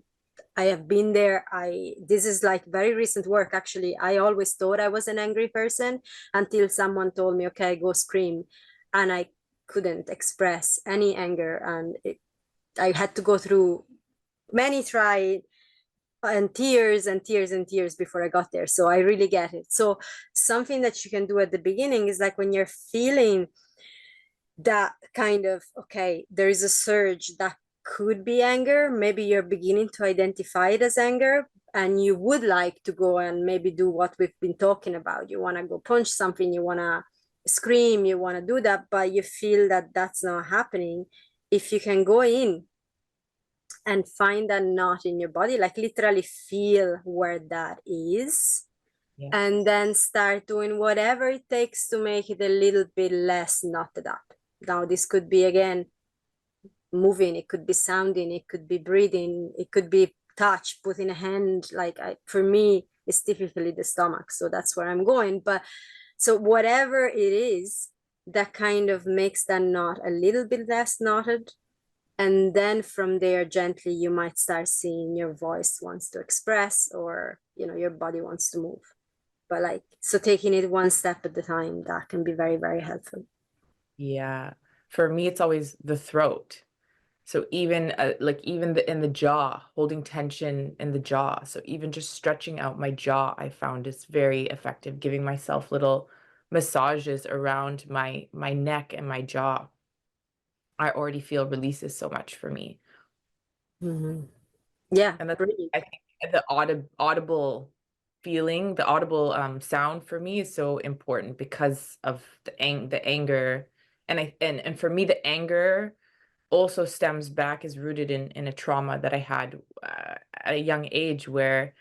[SPEAKER 1] have been there. This is like very recent work actually. I always thought I was an angry person until someone told me, okay, go scream, and I couldn't express any anger, and I had to go through many try and tears and tears and tears before I got there. So I really get it. So something that you can do at the beginning is like when you're feeling that kind of, okay, there is a surge that could be anger, maybe you're beginning to identify it as anger, and you would like to go and maybe do what we've been talking about. You want to go punch something, you want to scream, you want to do that, but you feel that that's not happening. If you can go in and find a knot in your body, like literally feel where that is,
[SPEAKER 2] Yeah.
[SPEAKER 1] and then start doing whatever it takes to make it a little bit less knotted up. Now, this could be again moving, it could be sounding, it could be breathing, it could be touch, putting a hand. Like for me, it's typically the stomach, so that's where I'm going. But so whatever it is that kind of makes that knot a little bit less knotted, and then from there gently you might start seeing your voice wants to express, or your body wants to move. But like, so taking it one step at a time, that can be very, very helpful.
[SPEAKER 2] Yeah. For me, it's always the throat. So even like even in the jaw, holding tension in the jaw. So even just stretching out my jaw, I found is very effective, giving myself little massages around my neck and my jaw. I already feel releases so much for me.
[SPEAKER 1] Hmm. Yeah,
[SPEAKER 2] And that's,
[SPEAKER 1] brilliant.
[SPEAKER 2] I think the audible feeling, the audible sound for me is so important because of the anger. And for me, the anger also stems back, is rooted in a trauma that I had at a young age, where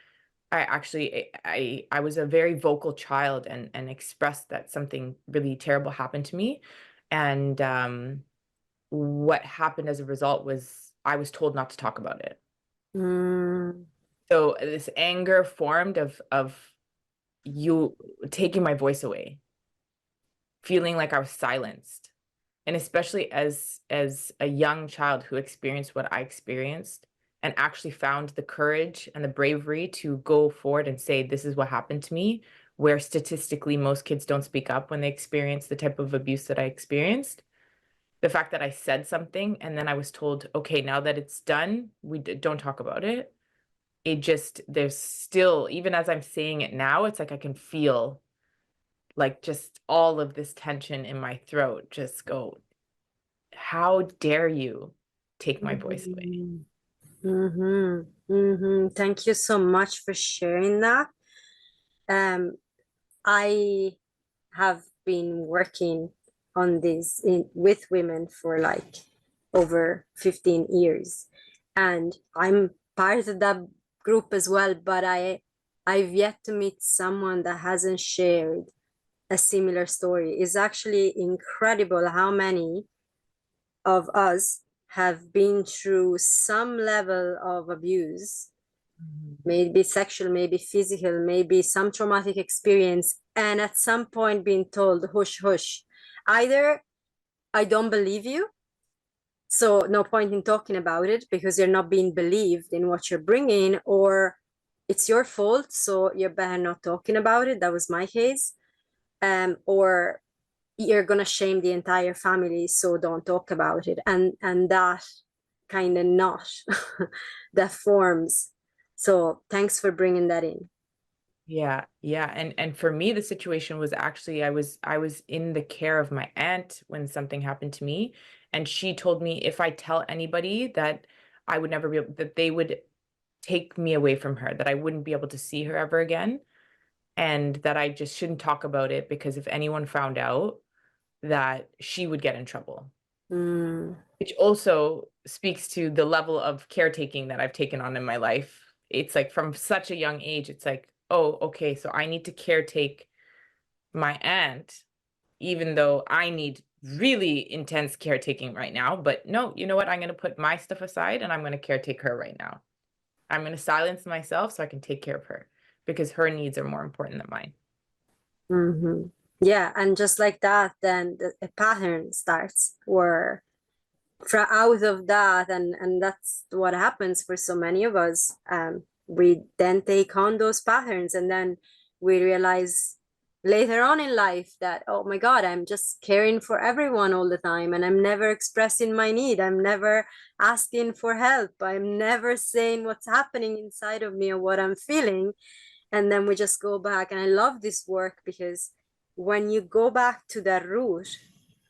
[SPEAKER 2] I was a very vocal child, and expressed that something really terrible happened to me. And what happened as a result was I was told not to talk about it.
[SPEAKER 1] Mm,
[SPEAKER 2] So this anger formed of you taking my voice away, feeling like I was silenced. And especially as a young child who experienced what I experienced, and actually found the courage and the bravery to go forward and say, this is what happened to me, where statistically most kids don't speak up when they experience the type of abuse that I experienced. The fact that I said something and then I was told, okay, now that it's done, don't talk about it. It just, there's still, even as I'm saying it now, it's like I can feel like just all of this tension in my throat just go, how dare you take my voice away?
[SPEAKER 1] mm, mm-hmm, mm-hmm. Thank you so much for sharing that. Um, I have been working on this with women for like over 15 years, and I'm part of that group as well, but I've yet to meet someone that hasn't shared a similar story. It's actually incredible how many of us have been through some level of abuse,
[SPEAKER 2] Mhm.
[SPEAKER 1] maybe sexual, maybe physical, maybe some traumatic experience, and at some point being told, hush, hush. Either I don't believe you, so no point in talking about it because you're not being believed in what you're bringing, or it's your fault, so you're better not talking about it. That was my case. Or you're gonna shame the entire family, so don't talk about it. And that kind of knot that forms. So thanks for bringing that in.
[SPEAKER 2] Yeah, yeah. And for me, the situation was actually I was in the care of my aunt when something happened to me. And she told me if I tell anybody that I would never be able, that they would take me away from her, that I wouldn't be able to see her ever again, and that I just shouldn't talk about it because if anyone found out, that she would get in trouble.
[SPEAKER 1] Mm,
[SPEAKER 2] Which also speaks to the level of caretaking that I've taken on in my life. It's like from such a young age, it's like, oh, okay, so I need to caretake my aunt, even though I need really intense caretaking right now. But no, you know what? I'm going to put my stuff aside and I'm going to caretake her right now. I'm going to silence myself so I can take care of her because her needs are more important than mine.
[SPEAKER 1] hmm. Yeah, and just like that, then a pattern starts where out of that, and that's what happens for so many of us. We then take on those patterns, and then we realize later on in life that, oh my god, I'm just caring for everyone all the time, and I'm never expressing my need, I'm never asking for help, I'm never saying what's happening inside of me or what I'm feeling. And then we just go back, and I love this work because when you go back to the root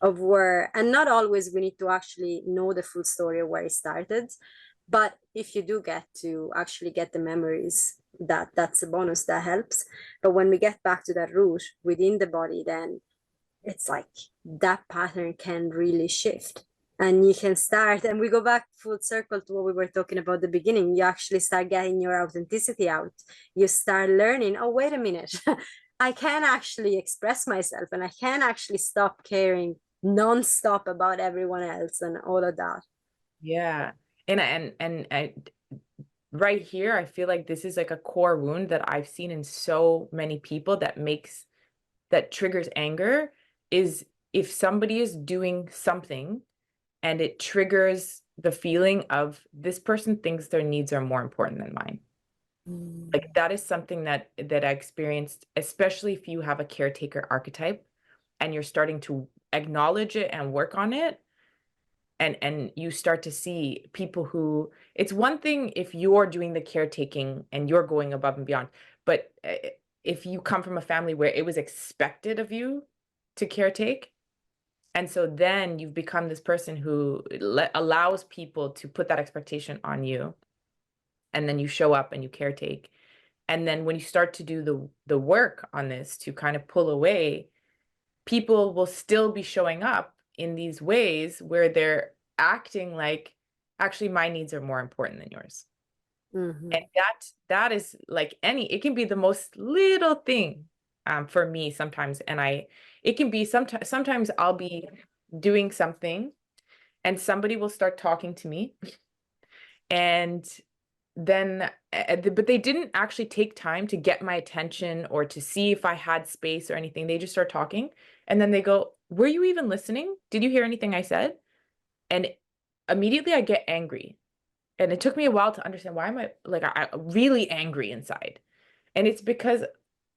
[SPEAKER 1] of where, and not always we need to actually know the full story of where it started, but if you do get to actually get the memories, that's a bonus that helps. But when we get back to that root within the body, then it's like that pattern can really shift, and you can start, and we go back full circle to what we were talking about at the beginning. You actually start getting your authenticity out. You start learning, oh wait a minute, I can actually express myself, and I can actually stop caring non-stop about everyone else and all of that.
[SPEAKER 2] Yeah. And right here, I feel like this is like a core wound that I've seen in so many people that triggers anger, is if somebody is doing something and it triggers the feeling of this person thinks their needs are more important than mine. Like that is something that I experienced, especially if you have a caretaker archetype and you're starting to acknowledge it and work on it, and you start to see people who, it's one thing if you're doing the caretaking and you're going above and beyond, but if you come from a family where it was expected of you to caretake, and so then you've become this person who allows people to put that expectation on you, and then you show up and you caretake. And then when you start to do the work on this to kind of pull away, people will still be showing up in these ways where they're acting like, actually, my needs are more important than yours.
[SPEAKER 1] Mm-hmm.
[SPEAKER 2] And that is like it can be the most little thing for me sometimes. And it can be sometimes I'll be doing something and somebody will start talking to me, and then but they didn't actually take time to get my attention or to see if I had space or anything. They just start talking, and then they go, were you even listening? Did you hear anything I said? And immediately I get angry. And it took me a while to understand, why am I like I really angry inside? And it's because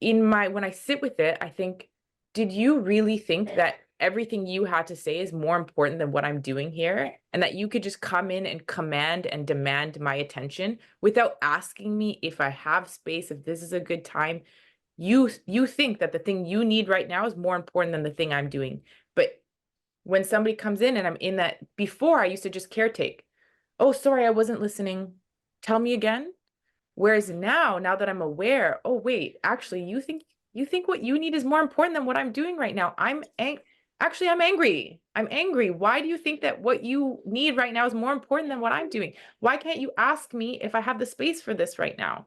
[SPEAKER 2] when I sit with it, I think, did you really think that everything you had to say is more important than what I'm doing here? And that you could just come in and command and demand my attention without asking me if I have space, if this is a good time? You think that the thing you need right now is more important than the thing I'm doing. But when somebody comes in and I'm in that, before I used to just caretake. Oh, sorry, I wasn't listening. Tell me again. Whereas now that I'm aware, oh wait, actually you think what you need is more important than what I'm doing right now. Actually, I'm angry. I'm angry. Why do you think that what you need right now is more important than what I'm doing? Why can't you ask me if I have the space for this right now?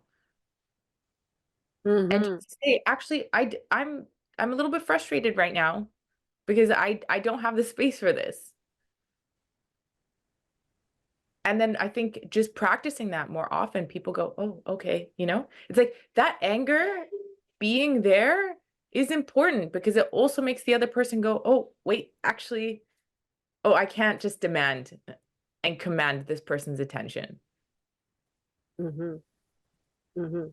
[SPEAKER 2] And
[SPEAKER 1] Mm-hmm.
[SPEAKER 2] just say, actually, I'm a little bit frustrated right now because I don't have the space for this. And then I think just practicing that more often, people go, oh, okay. It's like that anger being there is important because it also makes the other person go, oh, wait, actually, oh, I can't just demand and command this person's attention.
[SPEAKER 1] Mm-hmm. Mm-hmm.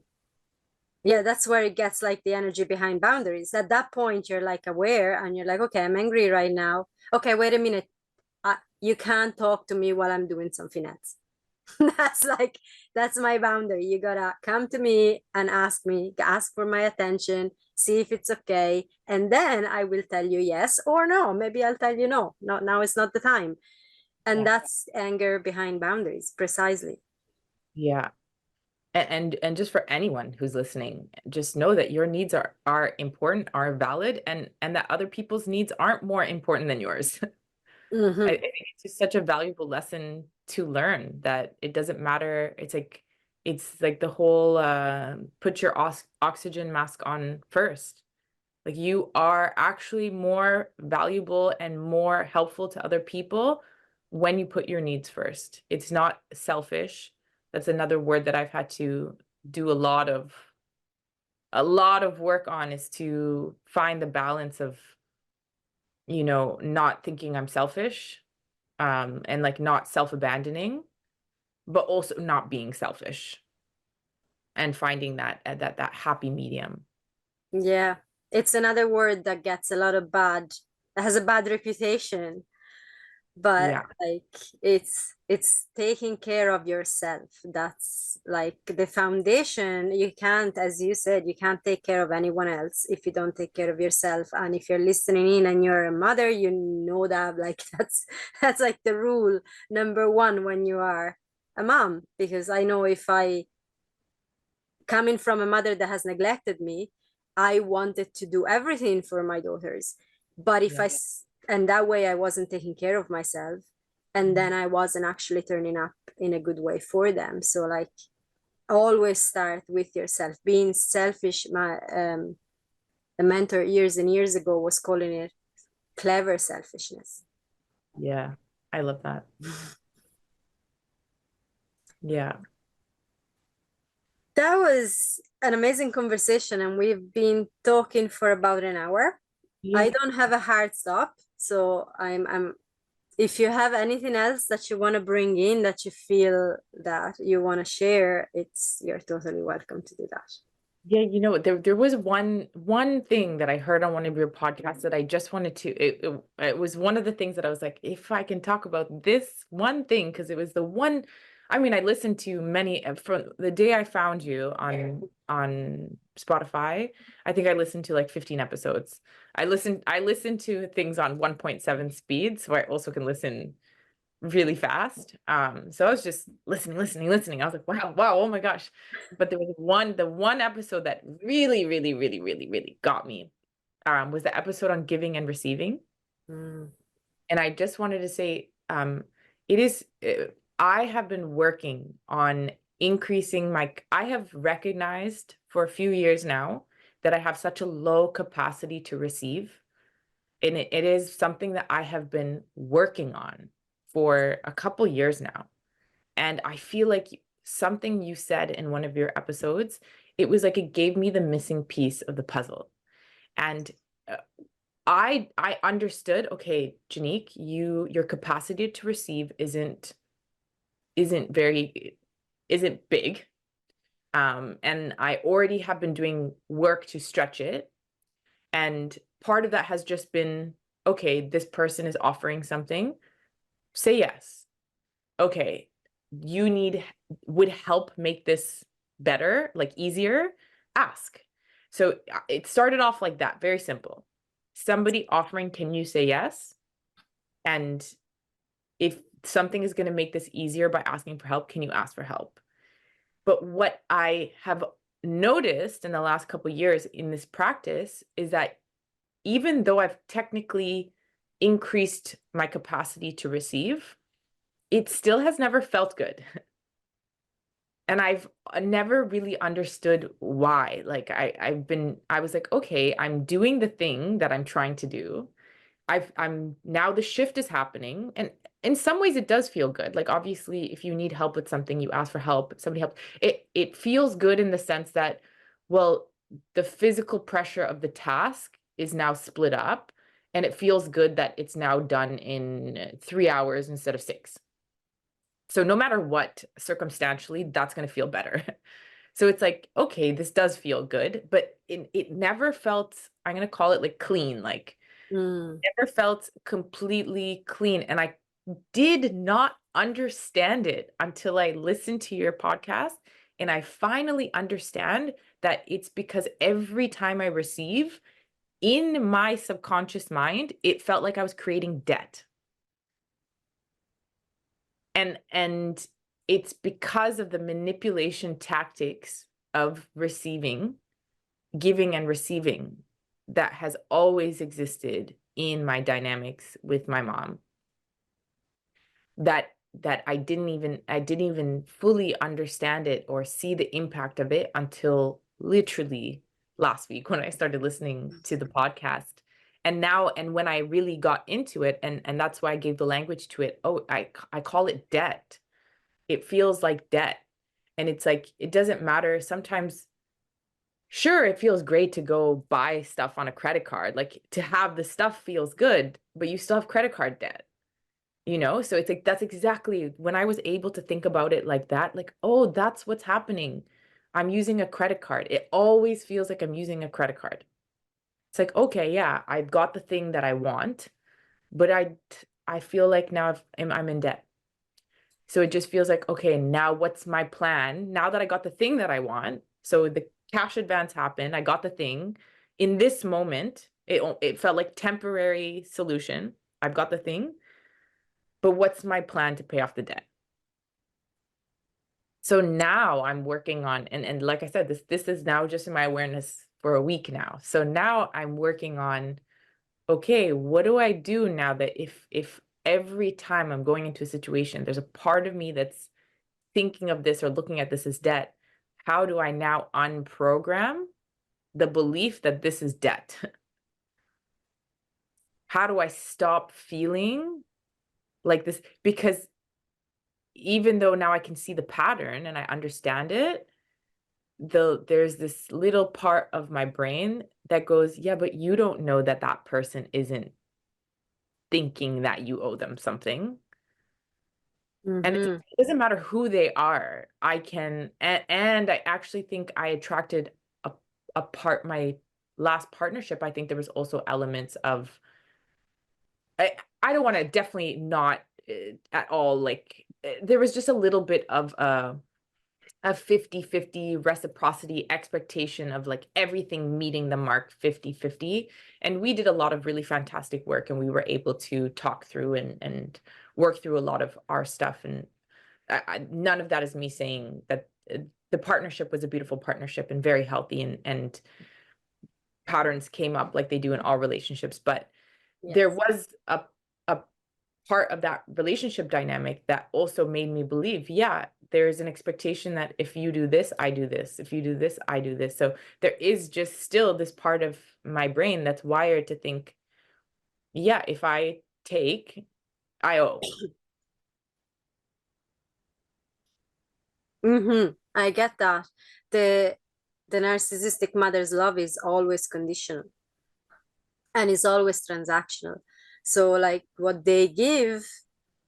[SPEAKER 1] Yeah, that's where it gets like the energy behind boundaries. At that point, you're like aware and you're like, okay, I'm angry right now. Okay, wait a minute. You can't talk to me while I'm doing something else. That's my boundary. You gotta come to me and ask for my attention, see if it's okay, and then I will tell you yes or no. Maybe I'll tell you no. Not now, it's not the time. And
[SPEAKER 2] Yeah.
[SPEAKER 1] that's anger behind boundaries, precisely.
[SPEAKER 2] Yeah. And just for anyone who's listening, just know that your needs are important, are valid, and that other people's needs aren't more important than yours. I
[SPEAKER 1] Mm-hmm.
[SPEAKER 2] think it's just such a valuable lesson to learn that it doesn't matter. It's like the whole put your oxygen mask on first. Like, you are actually more valuable and more helpful to other people when you put your needs first. It's not selfish. That's another word that I've had to do a lot of work on, is to find the balance of, not thinking I'm selfish, and like not self-abandoning, but also not being selfish, and finding that happy medium.
[SPEAKER 1] Yeah, it's another word that gets a lot of that has a bad reputation, but
[SPEAKER 2] Yeah.
[SPEAKER 1] like it's taking care of yourself. That's like the foundation. You can't, as you said, you can't take care of anyone else if you don't take care of yourself. And if you're listening in and you're a mother, you know that like that's like the rule number one when you are a mom. Because I know, if I coming from a mother that has neglected me, I wanted to do everything for my daughters. But if
[SPEAKER 2] Yeah.
[SPEAKER 1] and that way I wasn't taking care of myself. And then I wasn't actually turning up in a good way for them. So, like, always start with yourself. Being selfish, the mentor years and years ago was calling it clever selfishness.
[SPEAKER 2] Yeah. I love that. Yeah.
[SPEAKER 1] That was an amazing conversation, and we've been talking for about an hour.
[SPEAKER 2] Yeah.
[SPEAKER 1] I don't have a hard stop, so I'm if you have anything else that you want to bring in, that you feel that you want to share, you're totally welcome to do that.
[SPEAKER 2] Yeah, there was one thing that I heard on one of your podcasts that I just wanted to it was one of the things that I was like, if I can talk about this one thing, because it was the one. I mean, I listened to many from the day I found you on Spotify. I think I listened to like 15 episodes. I listened to things on 1.7 speed, so I also can listen really fast. So I was just listening. I was like, wow, oh my gosh. But there was the one episode that really got me, was the episode on giving and receiving.
[SPEAKER 1] Mm.
[SPEAKER 2] And I just wanted to say, it is, I have been working on increasing I have recognized for a few years now that I have such a low capacity to receive. And it is something that I have been working on for a couple years now. And I feel like something you said in one of your episodes, it was like it gave me the missing piece of the puzzle. And uh, I understood, okay, Genique, your capacity to receive isn't very isn't big. And I already have been doing work to stretch it. And part of that has just been, okay, this person is offering something, say yes. Okay, would help make this better, like easier, ask. So it started off like that, very simple. Somebody offering, can you say yes? And if something is going to make this easier by asking for help, can you ask for help? But what I have noticed in the last couple of years in this practice is that even though I've technically increased my capacity to receive, it still has never felt good. And I've never really understood why. Like I was like, okay, I'm doing the thing that I'm trying to do. I'm now the shift is happening. And in some ways it does feel good. Like obviously if you need help with something, you ask for help, somebody helps. It feels good in the sense that, well, the physical pressure of the task is now split up, and it feels good that it's now done in 3 hours instead of 6. So no matter what, circumstantially, that's going to feel better. So it's like, okay, this does feel good, but it never felt, I'm going to call it like clean, like
[SPEAKER 1] Mm.
[SPEAKER 2] never felt completely clean. And I did not understand it until I listened to your podcast. And I finally understand that it's because every time I receive, in my subconscious mind, it felt like I was creating debt. And it's because of the manipulation tactics of receiving, giving and receiving, that has always existed in my dynamics with my mom, that I didn't even fully understand it or see the impact of it until literally last week when I started listening to the podcast. And when I really got into it, and that's why I gave the language to it. Oh, I call it debt. It feels like debt. And it's like, it doesn't matter. Sometimes, sure, it feels great to go buy stuff on a credit card. Like to have the stuff feels good, but you still have credit card debt, you know? So it's like, that's exactly when I was able to think about it like that, like, oh, that's what's happening. I'm using a credit card. It always feels like I'm using a credit card. It's like, okay, yeah, I've got the thing that I want, but I feel like now I'm in debt. So it just feels like, okay, now what's my plan? Now that I got the thing that I want, so the cash advance happened, I got the thing. In this moment, it felt like temporary solution. I've got the thing, but what's my plan to pay off the debt? So now I'm working on, and like I said, this is now just in my awareness for a week now. So now I'm working on, okay, what do I do now that if every time I'm going into a situation, there's a part of me that's thinking of this or looking at this as debt, how do I now unprogram the belief that this is debt? How do I stop feeling like this? Because even though now I can see the pattern and I understand it, there's this little part of my brain that goes, yeah, but you don't know that that person isn't thinking that you owe them something. And it
[SPEAKER 1] Mm-hmm.
[SPEAKER 2] doesn't matter who they are. I can, and I actually think I attracted a a part, my last partnership, I think there was also elements of, I don't want to, definitely not at all, like there was just a little bit of a 50-50 reciprocity expectation of like everything meeting the mark 50-50. And we did a lot of really fantastic work, and we were able to talk through and work through a lot of our stuff. And none of that is me saying that the partnership was a beautiful partnership and very healthy, and patterns came up like they do in all relationships. But there
[SPEAKER 1] Yes.
[SPEAKER 2] was a part of that relationship dynamic that also made me believe, yeah, there's an expectation that if you do this, I do this. If you do this, I do this. So there is just still this part of my brain that's wired to think, yeah, if I take, I owe.
[SPEAKER 1] I get that. The the narcissistic mother's love is always conditional and is always transactional. So like what they give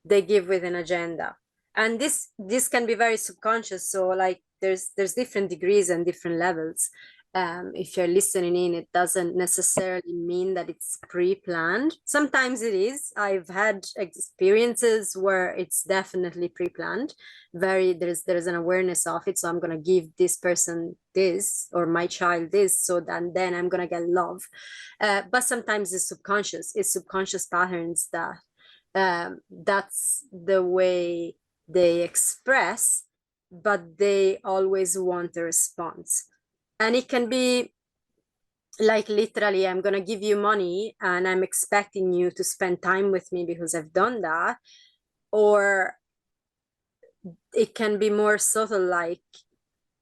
[SPEAKER 1] with an agenda. And this can be very subconscious. So like there's different degrees and different levels. If you're listening in, it doesn't necessarily mean that it's pre-planned. Sometimes it is. I've had experiences where it's definitely pre-planned. There's an awareness of it. So I'm gonna give this person this or my child this, so then I'm gonna get love. But sometimes it's subconscious patterns that that's the way they express, but they always want a response. And it can be like literally, I'm going to give you money and I'm expecting you to spend time with me because I've done that. Or it can be more subtle, like,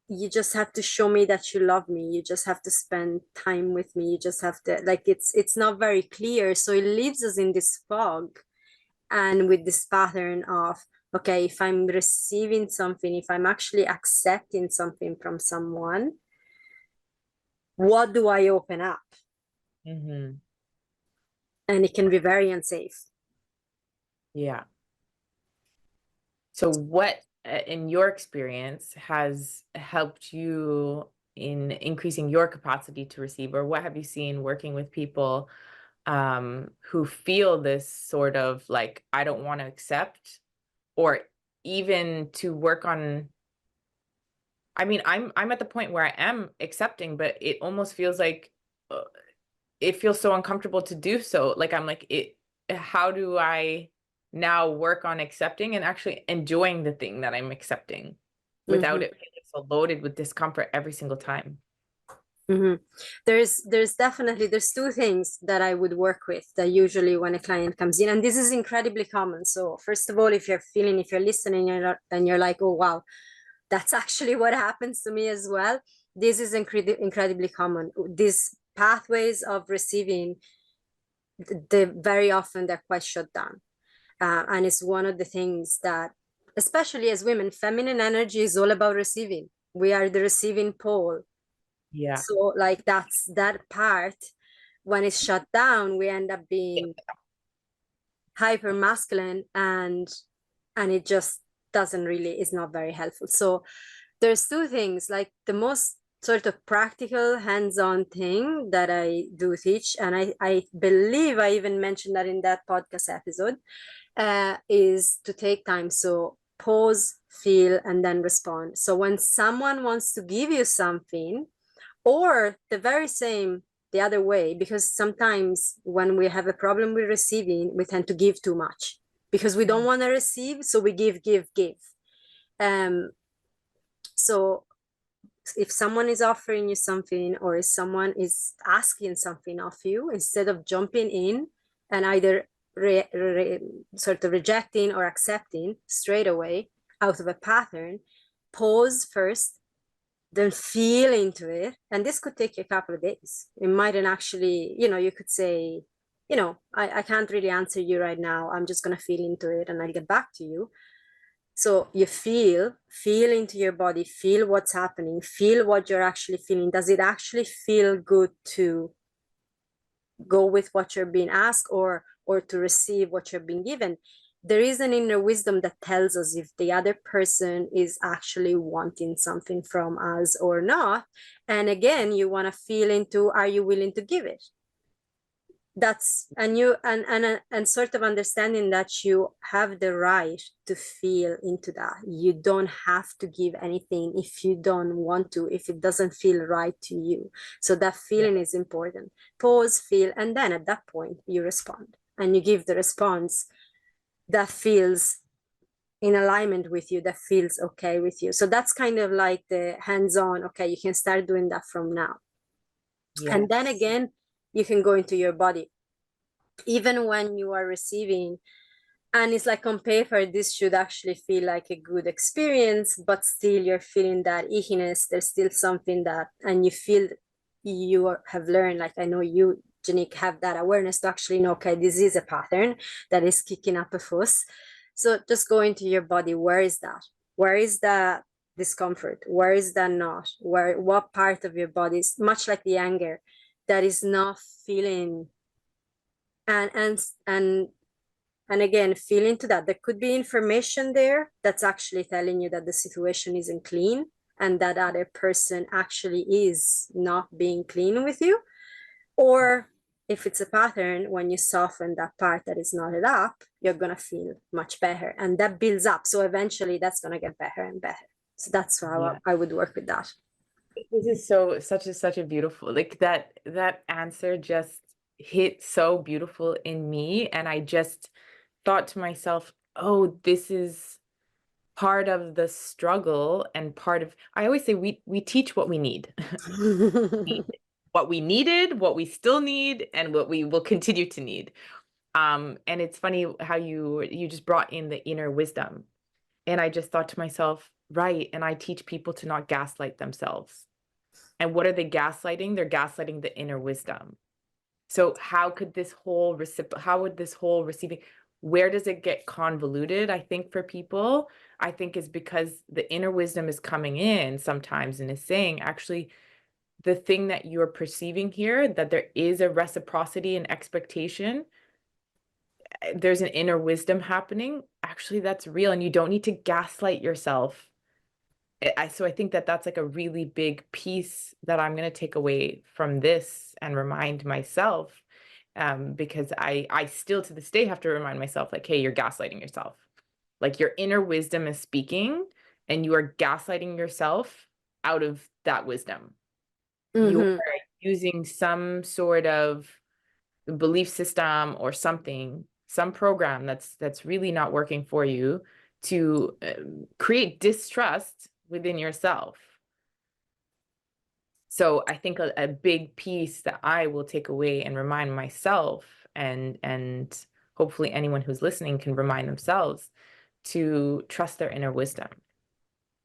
[SPEAKER 1] you just have to show me that you love me. You just have to spend time with me. You just have to, like, it's not very clear. So it leaves us in this fog and with this pattern of, okay, if I'm receiving something, if I'm actually accepting something from someone, what do I open up?
[SPEAKER 2] Mm-hmm.
[SPEAKER 1] And it can be very unsafe.
[SPEAKER 2] Yeah. So what, in your experience, has helped you in increasing your capacity to receive, or what have you seen working with people who feel this sort of like, I don't want to accept, or even to work on, I mean, I'm at the point where I am accepting, but it almost feels like it feels so uncomfortable to do so. Like I'm like, how do I now work on accepting and actually enjoying the thing that I'm accepting without it feeling so loaded with discomfort every single time?
[SPEAKER 1] There's definitely there's two things that I would work with that usually when a client comes in, and this is incredibly common. So first of all, if you're listening and you're like, oh wow, that's actually what happens to me as well. This is incredibly common. These pathways of receiving, very often they're quite shut down. And it's one of the things that, especially as women, feminine energy is all about receiving. We are the receiving pole.
[SPEAKER 2] Yeah.
[SPEAKER 1] So like that's that part, when it's shut down, we end up being hyper masculine, and it just doesn't really, is not very helpful. So there's two things, like the most sort of practical hands-on thing that I do teach, and I believe I even mentioned that in that podcast episode, is to take time. So pause, feel, and then respond. So when someone wants to give you something, or the very same the other way, because sometimes when we have a problem with receiving, we tend to give too much because we don't want to receive, so we give. So if someone is offering you something, or if someone is asking something of you, instead of jumping in and either sort of rejecting or accepting straight away out of a pattern, pause first, then feel into it. And this could take you a couple of days. It mightn't actually, you could say, I can't really answer you right now. I'm just going to feel into it and I'll get back to you. So you feel into your body, feel what's happening, feel what you're actually feeling. Does it actually feel good to go with what you're being asked, or to receive what you're being given? there is an inner wisdom that tells us if the other person is actually wanting something from us or not. And again, you want to feel into, are you willing to give it? That's, and you and sort of understanding that you have the right to feel into that. You don't have to give anything if you don't want to, if it doesn't feel right to you. So that feeling is important. Pause, feel, and then at that point you respond, and you give the response that feels in alignment with you, that feels okay with you. So that's kind of like the hands-on, okay, you can start doing that from now. And then
[SPEAKER 2] Yes.
[SPEAKER 1] again, you can go into your body even when you are receiving, and it's like on paper this should actually feel like a good experience, but still you're feeling that ickiness. There's still something that, and you feel, you have learned, like I know you, Genique, have that awareness to actually know, okay, this is a pattern that is kicking up a fuss. So just go into your body. Where is that? Where is that discomfort? Where is that knot? Where, what part of your body is, much like the anger, that is not feeling, and and again, feel into that. There could be information there that's actually telling you that the situation isn't clean, and that other person actually is not being clean with you. Or if it's a pattern, when you soften that part that is knotted up, you're going to feel much better, and that builds up. So eventually that's going to get better and better. So that's how
[SPEAKER 2] Yeah.
[SPEAKER 1] I would work with that.
[SPEAKER 2] This is such a beautiful, like that answer just hit so beautiful in me. And I just thought to myself, oh, this is part of the struggle and part of, I always say we teach what we need. What we needed, what we still need, and what we will continue to need. And it's funny how you just brought in the inner wisdom. And I just thought to myself, right, and I teach people to not gaslight themselves. And what are they gaslighting? They're gaslighting the inner wisdom. So how would this whole receiving, where does it get convoluted? I think for people, I think is because the inner wisdom is coming in sometimes and is saying, actually, the thing that you're perceiving here, that there is a reciprocity and expectation, there's an inner wisdom happening. Actually, that's real, and you don't need to gaslight yourself. So I think that that's like a really big piece that I'm going to take away from this and remind myself, because I still to this day have to remind myself, like, hey, you're gaslighting yourself. Like your inner wisdom is speaking and you are gaslighting yourself out of that wisdom. You
[SPEAKER 1] Mm-hmm.
[SPEAKER 2] are using some sort of belief system or something, some program that's really not working for you to create distrust within yourself. So I think a big piece that I will take away and remind myself, and hopefully anyone who's listening can remind themselves, to trust their inner wisdom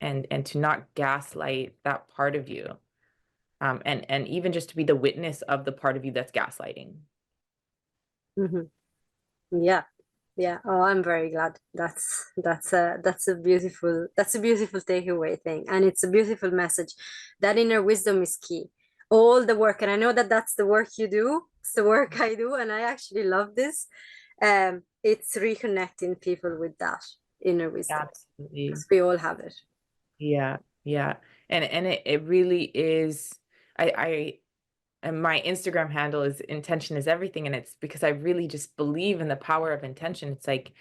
[SPEAKER 2] and to not gaslight that part of you. And even just to be the witness of the part of you that's gaslighting.
[SPEAKER 1] Mm-hmm. Yeah. Yeah. Oh, I'm very glad. That's a beautiful takeaway thing, and it's a beautiful message. That inner wisdom is key. All the work, and I know that that's the work you do. It's the work I do, and I actually love this. It's reconnecting people with that inner wisdom,
[SPEAKER 2] Absolutely.
[SPEAKER 1] because we all have it.
[SPEAKER 2] Yeah, yeah. And it really is. I and my Instagram handle is intention is everything, and it's because I really just believe in the power of intention. It's like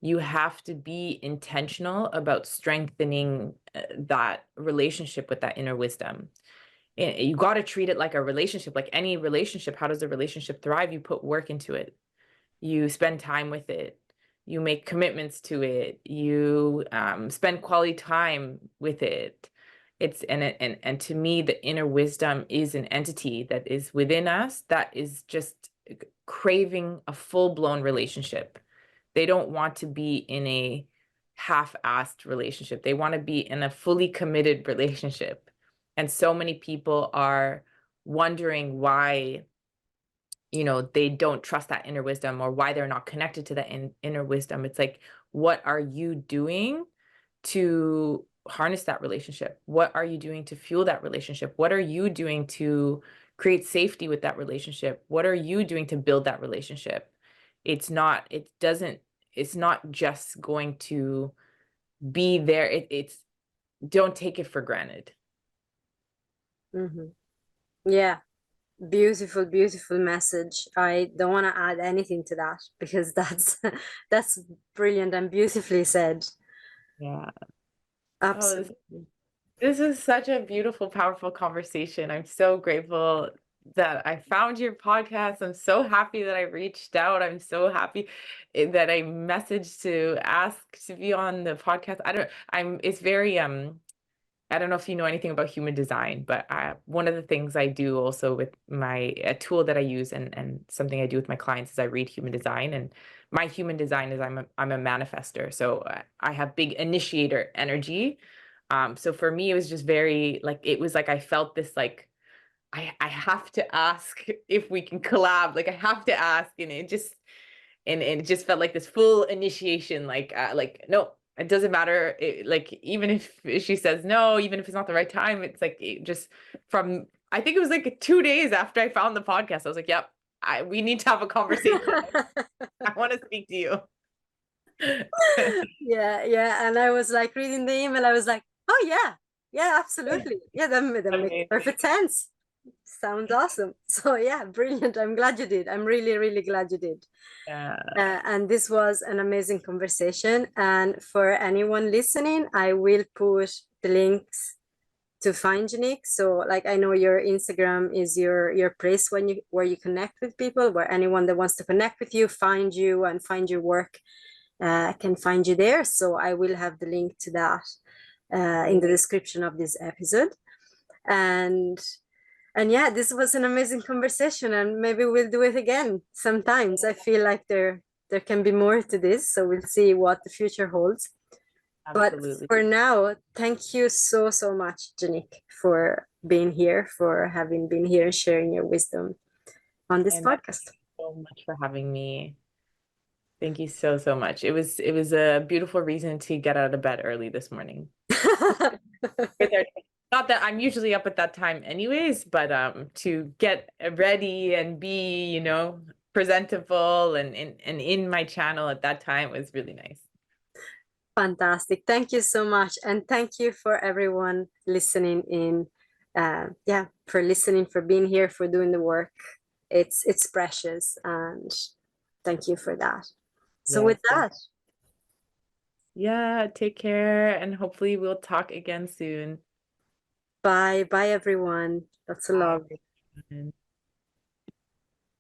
[SPEAKER 2] you have to be intentional about strengthening that relationship with that inner wisdom. And you got to treat it like a relationship, like any relationship. How does a relationship thrive? You put work into it. You spend time with it. You make commitments to it. You spend quality time with it. It's and to me, the inner wisdom is an entity that is within us that is just craving a full-blown relationship. They don't want to be in a half-assed relationship. They want to be in a fully committed relationship. And so many people are wondering why, they don't trust that inner wisdom, or why they're not connected to that inner wisdom. It's like, what are you doing to harness that relationship? What are you doing to fuel that relationship? What are you doing to create safety with that relationship? What are you doing to build that relationship? It doesn't it's not just going to be there. It's don't take it for granted.
[SPEAKER 1] Mm-hmm. Yeah. Beautiful, beautiful message. I don't want to add anything to that because that's brilliant and beautifully said.
[SPEAKER 2] Yeah. Oh,
[SPEAKER 1] Absolutely.
[SPEAKER 2] this is such a beautiful, powerful conversation. I'm so grateful that I found your podcast. I'm so happy that I reached out. I'm so happy that I messaged to ask to be on the podcast. It's very, I don't know if you know anything about human design, but one of the things I do also with a tool that I use and something I do with my clients is I read human design. And my human design is I'm a manifester. So I have big initiator energy. So for me, it was just very like, it was like I felt this like, I have to ask if we can collab. Like I have to ask. And it just felt like this full initiation, like no, it doesn't matter. Like even if she says no, even if it's not the right time, it's like from I think it was like 2 days after I found the podcast, I was like, yep, we need to have a conversation. I want to speak to you.
[SPEAKER 1] Yeah, yeah. And I was like reading the email, I was like, oh yeah, yeah, absolutely. Yeah, that makes
[SPEAKER 2] Amazing.
[SPEAKER 1] perfect sense. Sounds awesome. So yeah, brilliant. I'm glad you did. I'm really, really glad you did.
[SPEAKER 2] Yeah.
[SPEAKER 1] And this was an amazing conversation. And for anyone listening, I will put the links to find Genique. So like I know your Instagram is your place where you connect with people, where anyone that wants to connect with you, find you and find your work can find you there. So I will have the link to that in the description of this episode. And yeah, this was an amazing conversation, and maybe we'll do it again sometimes. I feel like there can be more to this, so we'll see what the future holds. But
[SPEAKER 2] Absolutely.
[SPEAKER 1] for now, thank you so so much, Genique, for being here, for having been here and sharing your wisdom on this
[SPEAKER 2] And
[SPEAKER 1] podcast.
[SPEAKER 2] so much for having me. Thank you so, so much. It was a beautiful reason to get out of bed early this morning. Not that I'm usually up at that time anyways, but to get ready and be, presentable and in my channel at that time was really nice.
[SPEAKER 1] Fantastic. Thank you so much. And thank you for everyone listening in. For listening, for being here, for doing the work. It's precious. And thank you for that. So
[SPEAKER 2] Yes,
[SPEAKER 1] with that,
[SPEAKER 2] yeah, take care and hopefully we'll talk again soon.
[SPEAKER 1] bye. Bye, everyone. Lots of love.
[SPEAKER 2] Bye.